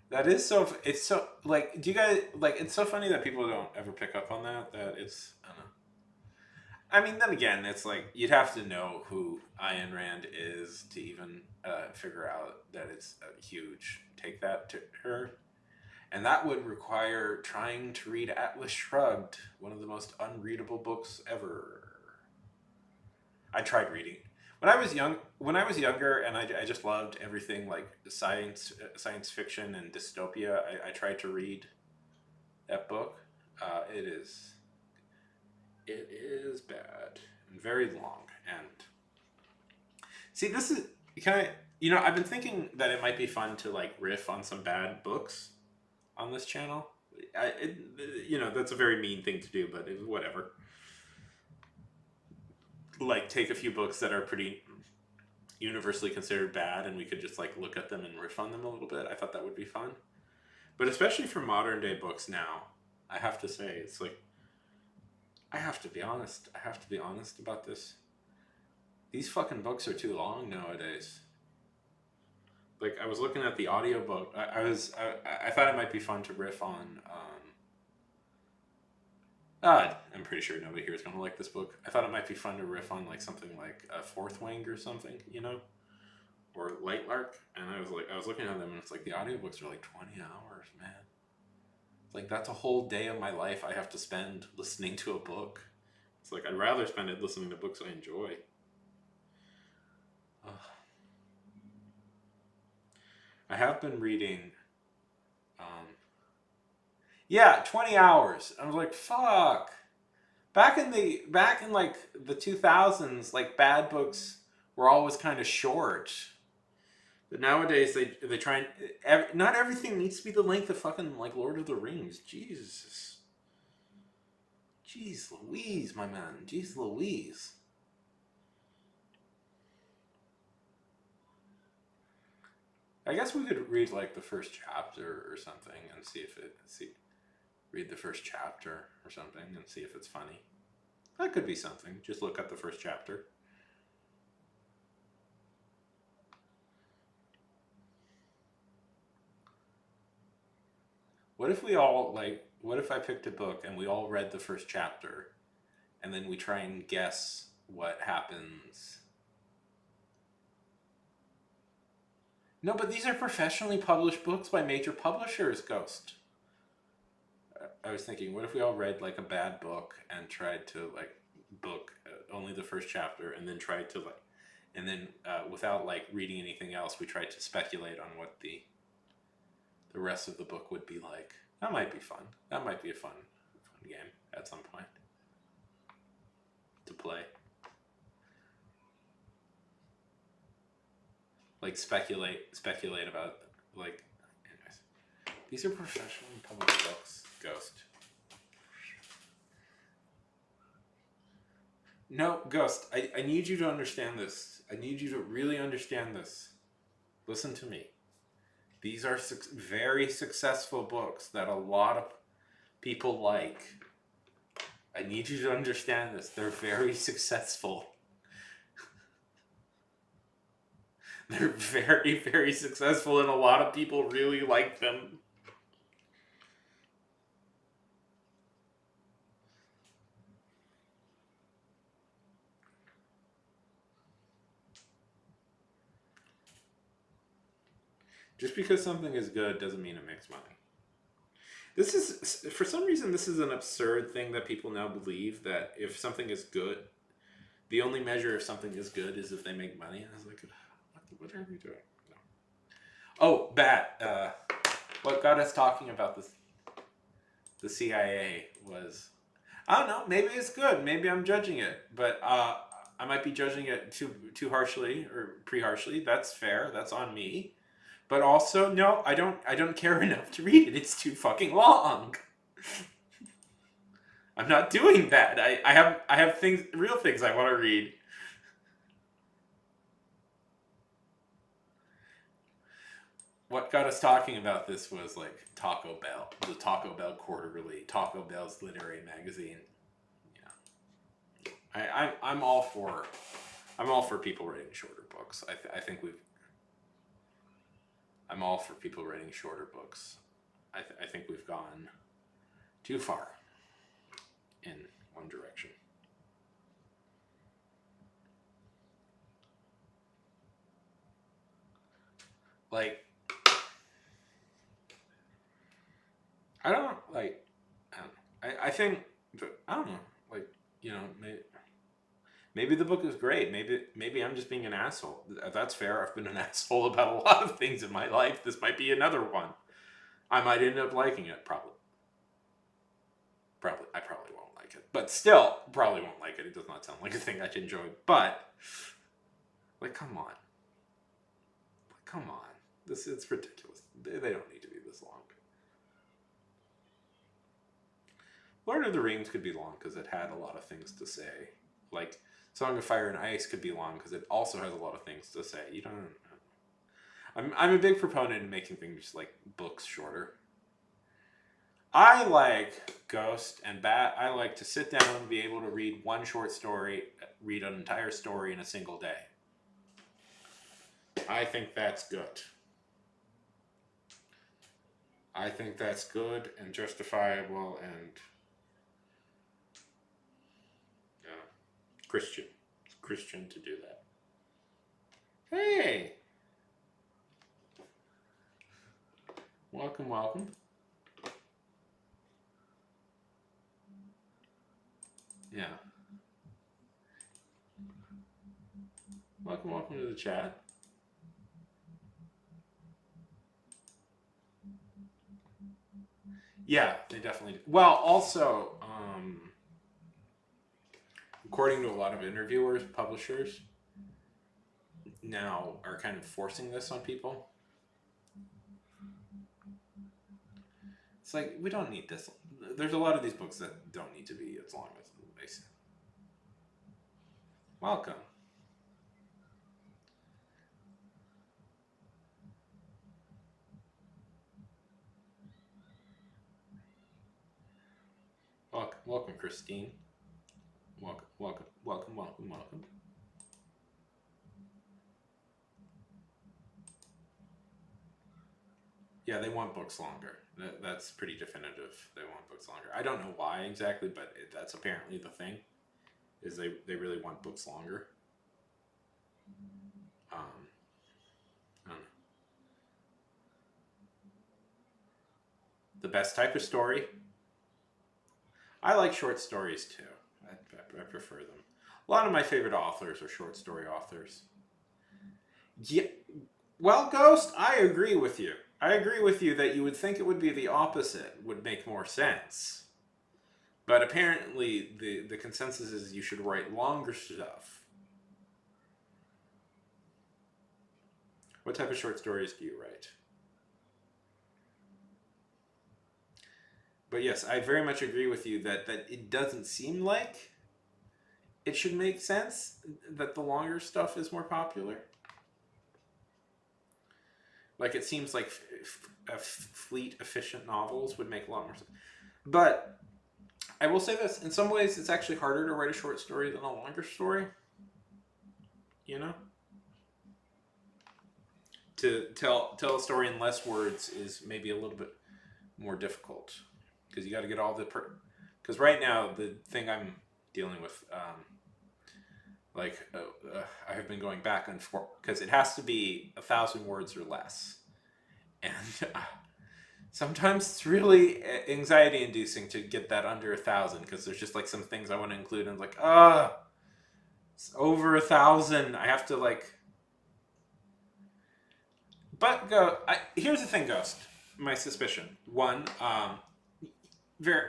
That is so. It's so like. Do you guys like? It's so funny that people don't ever pick up on that. That it's. I don't know. I mean, then again, it's like you'd have to know who Ayn Rand is to even figure out that it's a huge take that to her. And that would require trying to read Atlas Shrugged, one of the most unreadable books ever. I tried reading when I was young. When I was younger, and I just loved everything like science fiction and dystopia. I tried to read that book. It is bad and very long. And see, this is kind of I've been thinking that it might be fun to like riff on some bad books on this channel. That's a very mean thing to do, but whatever. Like take a few books that are pretty universally considered bad, and we could just like look at them and riff on them a little bit. I thought that would be fun. But especially for modern day books now, I have to say it's like I have to be honest. I have to be honest about this. These fucking books are too long nowadays. Like I was looking at the audiobook. I thought it might be fun to riff on I'm pretty sure nobody here is going to like this book. I thought it might be fun to riff on like something like a Fourth Wing or something, or Light Lark. And I was looking at them, and it's like the audiobooks are like 20 hours, man. It's like that's a whole day of my life I have to spend listening to a book. It's like I'd rather spend it listening to books I enjoy. Ugh. I have been reading. Yeah, 20 hours. I was like, fuck. Back in like the 2000s, like bad books were always kind of short. But nowadays they try and not everything needs to be the length of fucking like Lord of the Rings. Jesus. Jeez Louise, my man. Jeez Louise. I guess we could read like the first chapter or something and read the first chapter or something and see if it's funny. That could be something. Just look up the first chapter. What if what if I picked a book and we all read the first chapter and then we try and guess what happens? No, but these are professionally published books by major publishers, Ghost. I was thinking, what if we all read like a bad book and tried to like book only the first chapter, and then tried to like, and then without like reading anything else, we tried to speculate on what the rest of the book would be like. That might be fun. That might be a fun game at some point to play. Like speculate about like. Anyways, these are professionally published books, Ghost. No, Ghost, I need you to understand this. I need you to really understand this. Listen to me. These are very successful books that a lot of people like. I need you to understand this. They're very successful. They're very, very successful, and a lot of people really like them. Just because something is good doesn't mean it makes money. This is, for some reason, this is an absurd thing that people now believe, that if something is good, the only measure if something is good is if they make money. And I was like, what are we doing? No. Oh, Bat. What got us talking about this, the CIA, was, I don't know, maybe it's good. Maybe I'm judging it, but I might be judging it too harshly or pre-harshly. That's fair. That's on me. But also, no, I don't care enough to read it. It's too fucking long. I'm not doing that. I have real things I want to read. What got us talking about this was like Taco Bell, the Taco Bell Quarterly, Taco Bell's literary magazine. Yeah, I'm all for people writing shorter books. I think we've. I'm all for people writing shorter books. I think we've gone too far in one direction. Like, I don't like. I think I don't know. Like, you know, maybe the book is great. Maybe I'm just being an asshole. That's fair. I've been an asshole about a lot of things in my life. This might be another one. I might end up liking it. Probably. I probably won't like it. But still, probably won't like it. It does not sound like a thing I'd enjoy. But like, come on. Come on. It's ridiculous. They don't need to be this long. Lord of the Rings could be long because it had a lot of things to say. Like Song of Fire and Ice could be long because it also has a lot of things to say. You don't. I'm a big proponent in making things like books shorter. I like Ghost and Bat. I like to sit down and be able to read one short story, read an entire story in a single day. I think that's good. I think that's good and justifiable and Christian. It's Christian to do that. Hey! Welcome, welcome. Yeah. Welcome to the chat. Yeah, they definitely do. Well, also, according to a lot of interviewers, publishers now are kind of forcing this on people. It's like, we don't need this. There's a lot of these books that don't need to be as long as they say. Welcome. Welcome, Christine. Welcome. Yeah, they want books longer. That's pretty definitive. They want books longer. I don't know why exactly, but that's apparently the thing. Is they really want books longer. I don't know. The best type of story. I like short stories too. I prefer them. A lot of my favorite authors are short story authors. Yeah. Well, Ghost, I agree with you. I agree with you that you would think it would be the opposite, would make more sense. But apparently, the consensus is you should write longer stuff. What type of short stories do you write? But yes, I very much agree with you that it doesn't seem like it should make sense that the longer stuff is more popular. Like, it seems like fleet, efficient novels would make a lot more sense. But I will say this, in some ways it's actually harder to write a short story than a longer story. You know? To tell a story in less words is maybe a little bit more difficult. Because you got to get all the... Because right now, the thing I'm dealing with... I have been going back and forth... Because it has to be 1,000 words or less. And sometimes it's really anxiety inducing to get that under 1,000 because there's just like some things I want to include, and it's like, it's over 1,000. I have to like. But here's the thing, Ghost. My suspicion. One,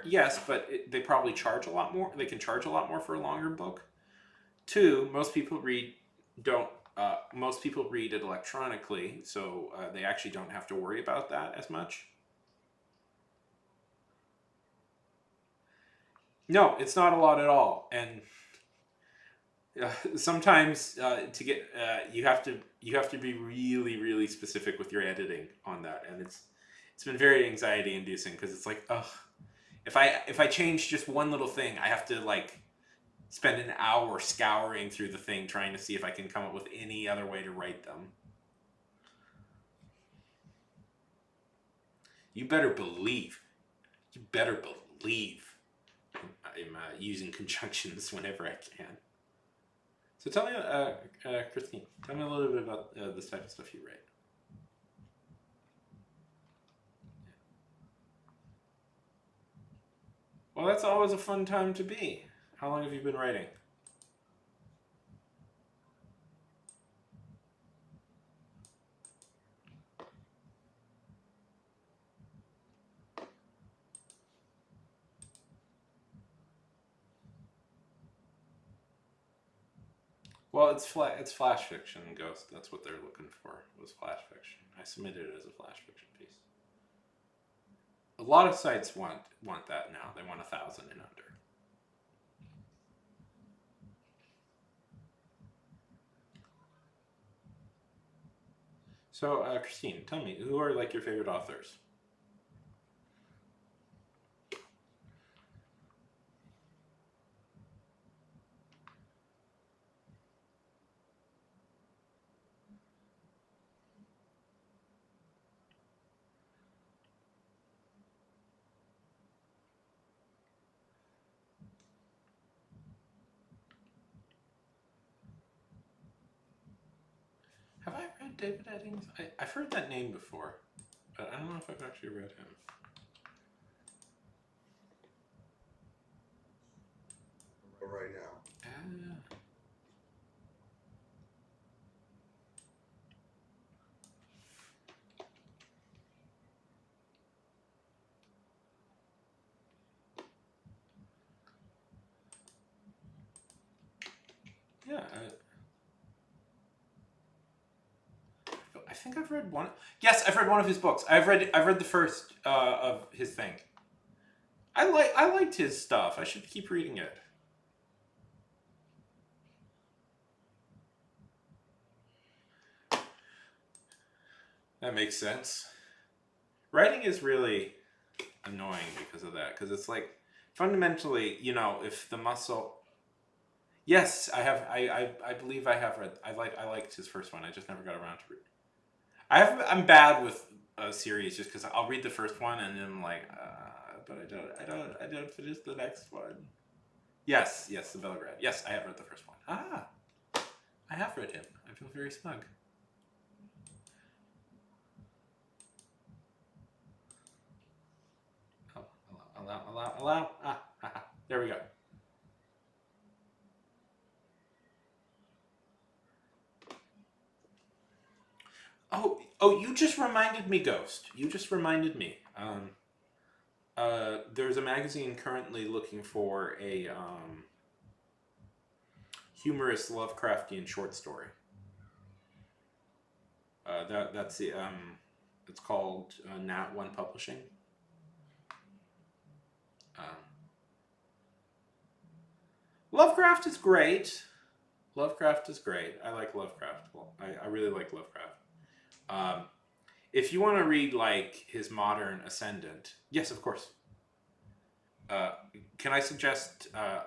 yes, but they probably charge a lot more. They can charge a lot more for a longer book. Two, most people read don't. Most people read it electronically, so they actually don't have to worry about that as much. No, it's not a lot at all, and sometimes to get you have to be really really specific with your editing on that, and it's been very anxiety inducing because it's like, ugh, if I change just one little thing, I have to like spend an hour scouring through the thing trying to see if I can come up with any other way to write them. You better believe, you better believe I'm using conjunctions whenever I can. So tell me, Christine, tell me a little bit about this type of stuff you write. Well, that's always a fun time to be. How long have you been writing? Well, it's flash fiction, Ghost. That's what they're looking for. Was flash fiction. I submitted it as a flash fiction piece. A lot of sites want that now. They want 1,000 and under. So, Christine, tell me, who are like your favorite authors? Have I read David Eddings? I've heard that name before, but I don't know if I've actually read him. Right now. Yeah, I think I've read one. Yes, I've read one of his books. I've read the first of his thing. I liked his stuff. I should keep reading it. That makes sense. Writing is really annoying because of that. Because it's like fundamentally, if the muscle. Yes, I have. I believe I have read. I liked his first one. I just never got around to read. I'm bad with a series just because I'll read the first one and then I'm like, but I don't finish the next one. Yes, the Belgrade. Yes, I have read the first one. I have read him. I feel very smug. Oh, allow. There we go. Oh, you just reminded me, Ghost. You just reminded me. There's a magazine currently looking for a humorous Lovecraftian short story. That's the it's called Nat One Publishing. Um, Lovecraft is great. Lovecraft is great. I like Lovecraft. Well, I really like Lovecraft. Um, if you want to read like his modern Ascendant, yes, of course. Uh, can I suggest? I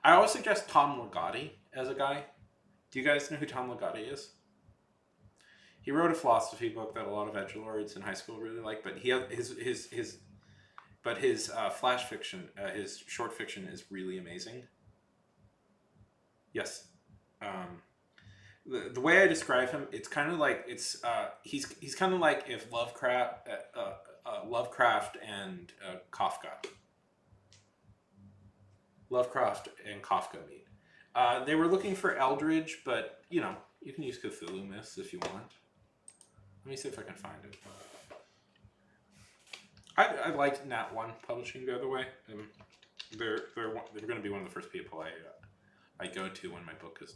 always suggest Tom Ligotti as a guy. Do you guys know who Tom Ligotti is? He wrote a philosophy book that a lot of edgelords in high school really like, but his flash fiction, his short fiction is really amazing. Yes. Um, The way I describe him, it's kind of like he's kind of like if Lovecraft and Kafka meet. They were looking for Eldridge, but you can use Cthulhu myths if you want. Let me see if I can find it. I liked Nat One Publishing, the other way. They're going to be one of the first people I go to when my book is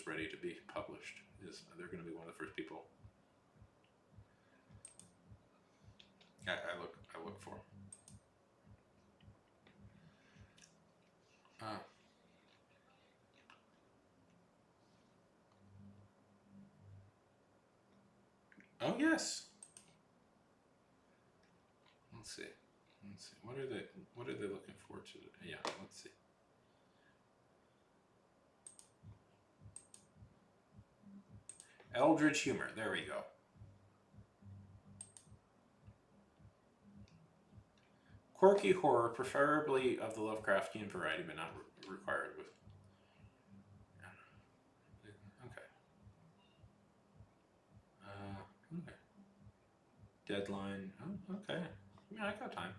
ready to be published. They're going to be one of the first people I look for. Oh yes. Let's see. What are they looking for today? Yeah. Let's see. Eldritch humor. There we go. Quirky horror, preferably of the Lovecraftian variety, but not required with. Okay. Okay. Deadline. Oh, okay. Yeah, I got time.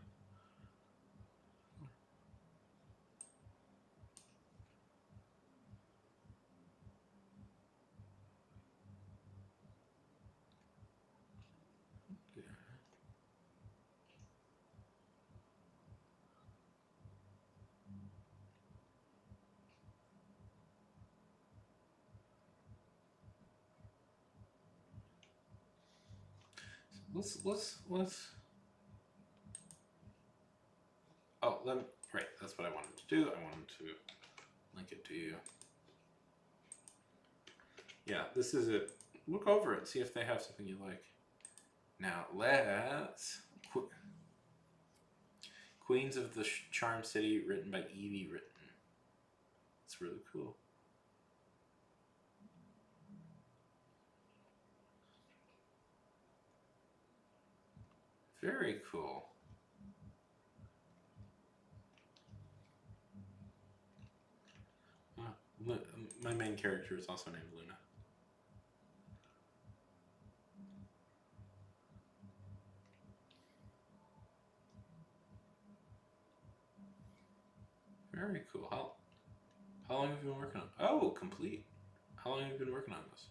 Let's. Oh, right. That's what I wanted to do. I wanted to link it to you. Yeah, this is it. Look over it. See if they have something you like. Now let's. Queens of the Charm City, written by Evie Written. It's really cool. Very cool. My main character is also named Luna. Very cool. How long have you been working on? Oh, complete. How long have you been working on this?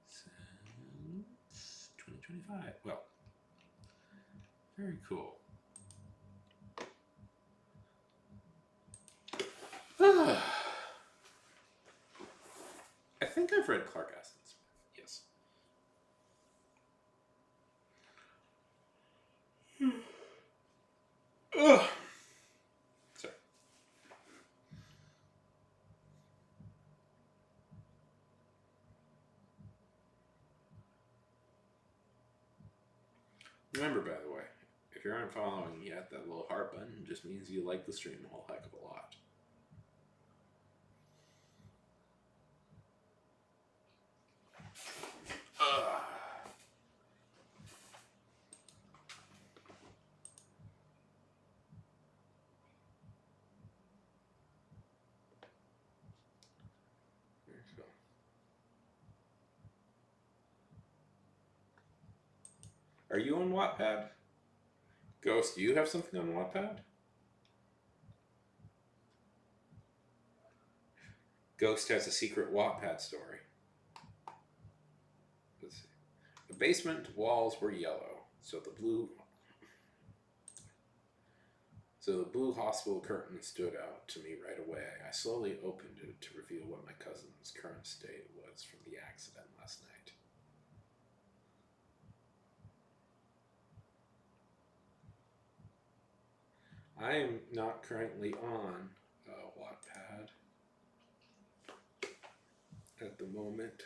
Since 2025. Well, very cool. I think I've read Clark Aston Smith. Yes. Ugh. Sorry. Remember, by the way, if you aren't following yet, that little heart button just means you like the stream a whole heck of a lot. Are you on Wattpad? Ghost, do you have something on Wattpad? Ghost has a secret Wattpad story. Let's see. The basement walls were yellow, so the blue hospital curtain stood out to me right away. I slowly opened it to reveal what my cousin's current state was from the accident last night. I am not currently on Wattpad at the moment.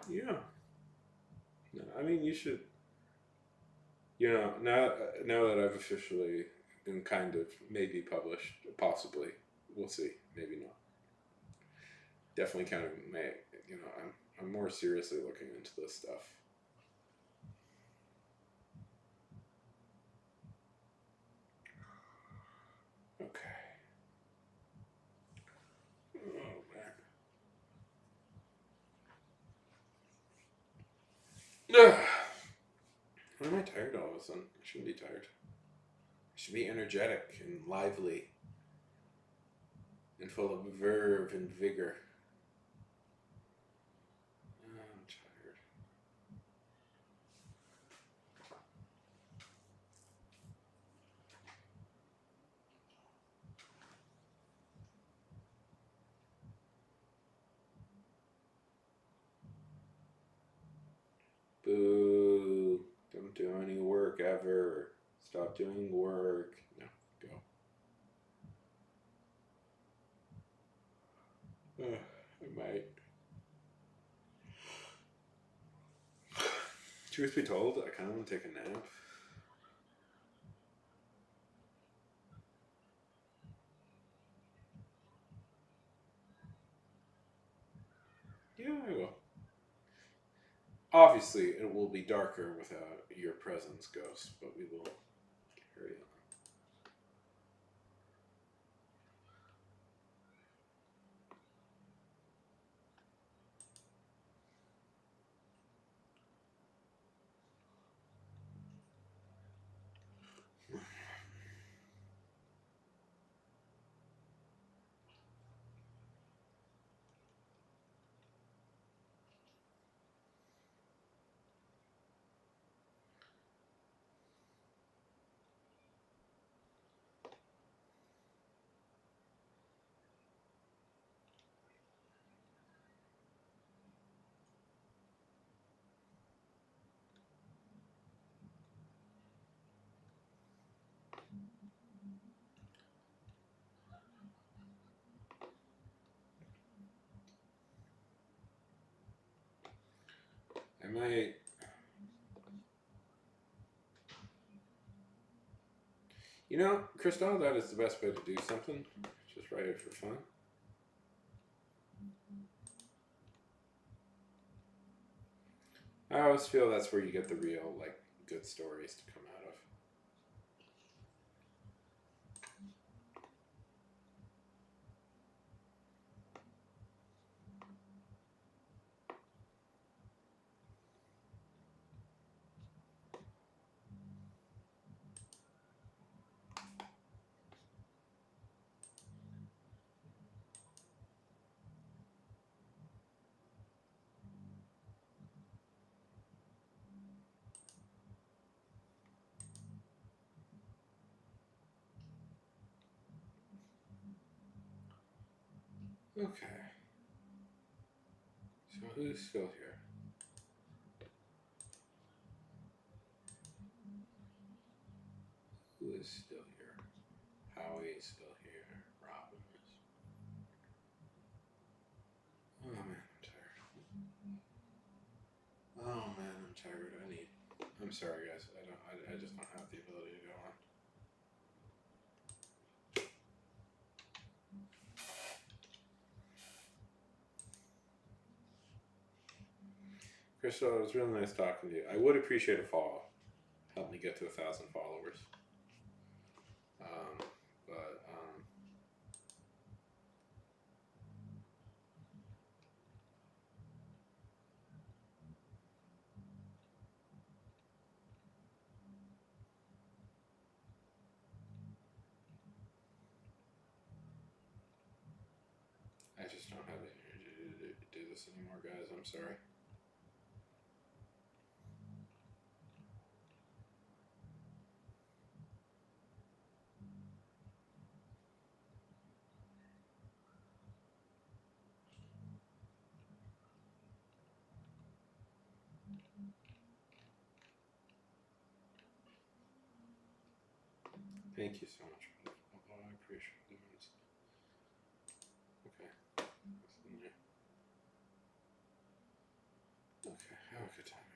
Yeah. No, I mean, you should. Now that I've officially been kind of maybe published, possibly, we'll see. Maybe not. Definitely kind of may. I'm more seriously looking into this stuff. Okay. Why am I tired all of a sudden? I shouldn't be tired. I should be energetic and lively and full of verve and vigor. Oh, I'm tired. Boo. Don't do any work ever. Stop doing work. No, go. I might. Truth be told, I kind of want to take a nap. Yeah, I will. Obviously, it will be darker without your presence, Ghost, but we will carry on. I might. You know, Crystal, that is the best way to do something. Just write it for fun. I always feel that's where you get the real, like, good stories to come out of. Okay. So who's still here? Who is still here? Howie is still here. Robin is. Oh man, I'm tired. Oh man, I'm tired. I'm sorry, guys. I just don't have the ability to go on. Crystal, it was really nice talking to you. I would appreciate a follow. Help me get to 1,000 followers. But I just don't have the energy to do this anymore, guys. I'm sorry. Thank you so much for that. Although I appreciate it immensely. Okay. Okay, have a good time.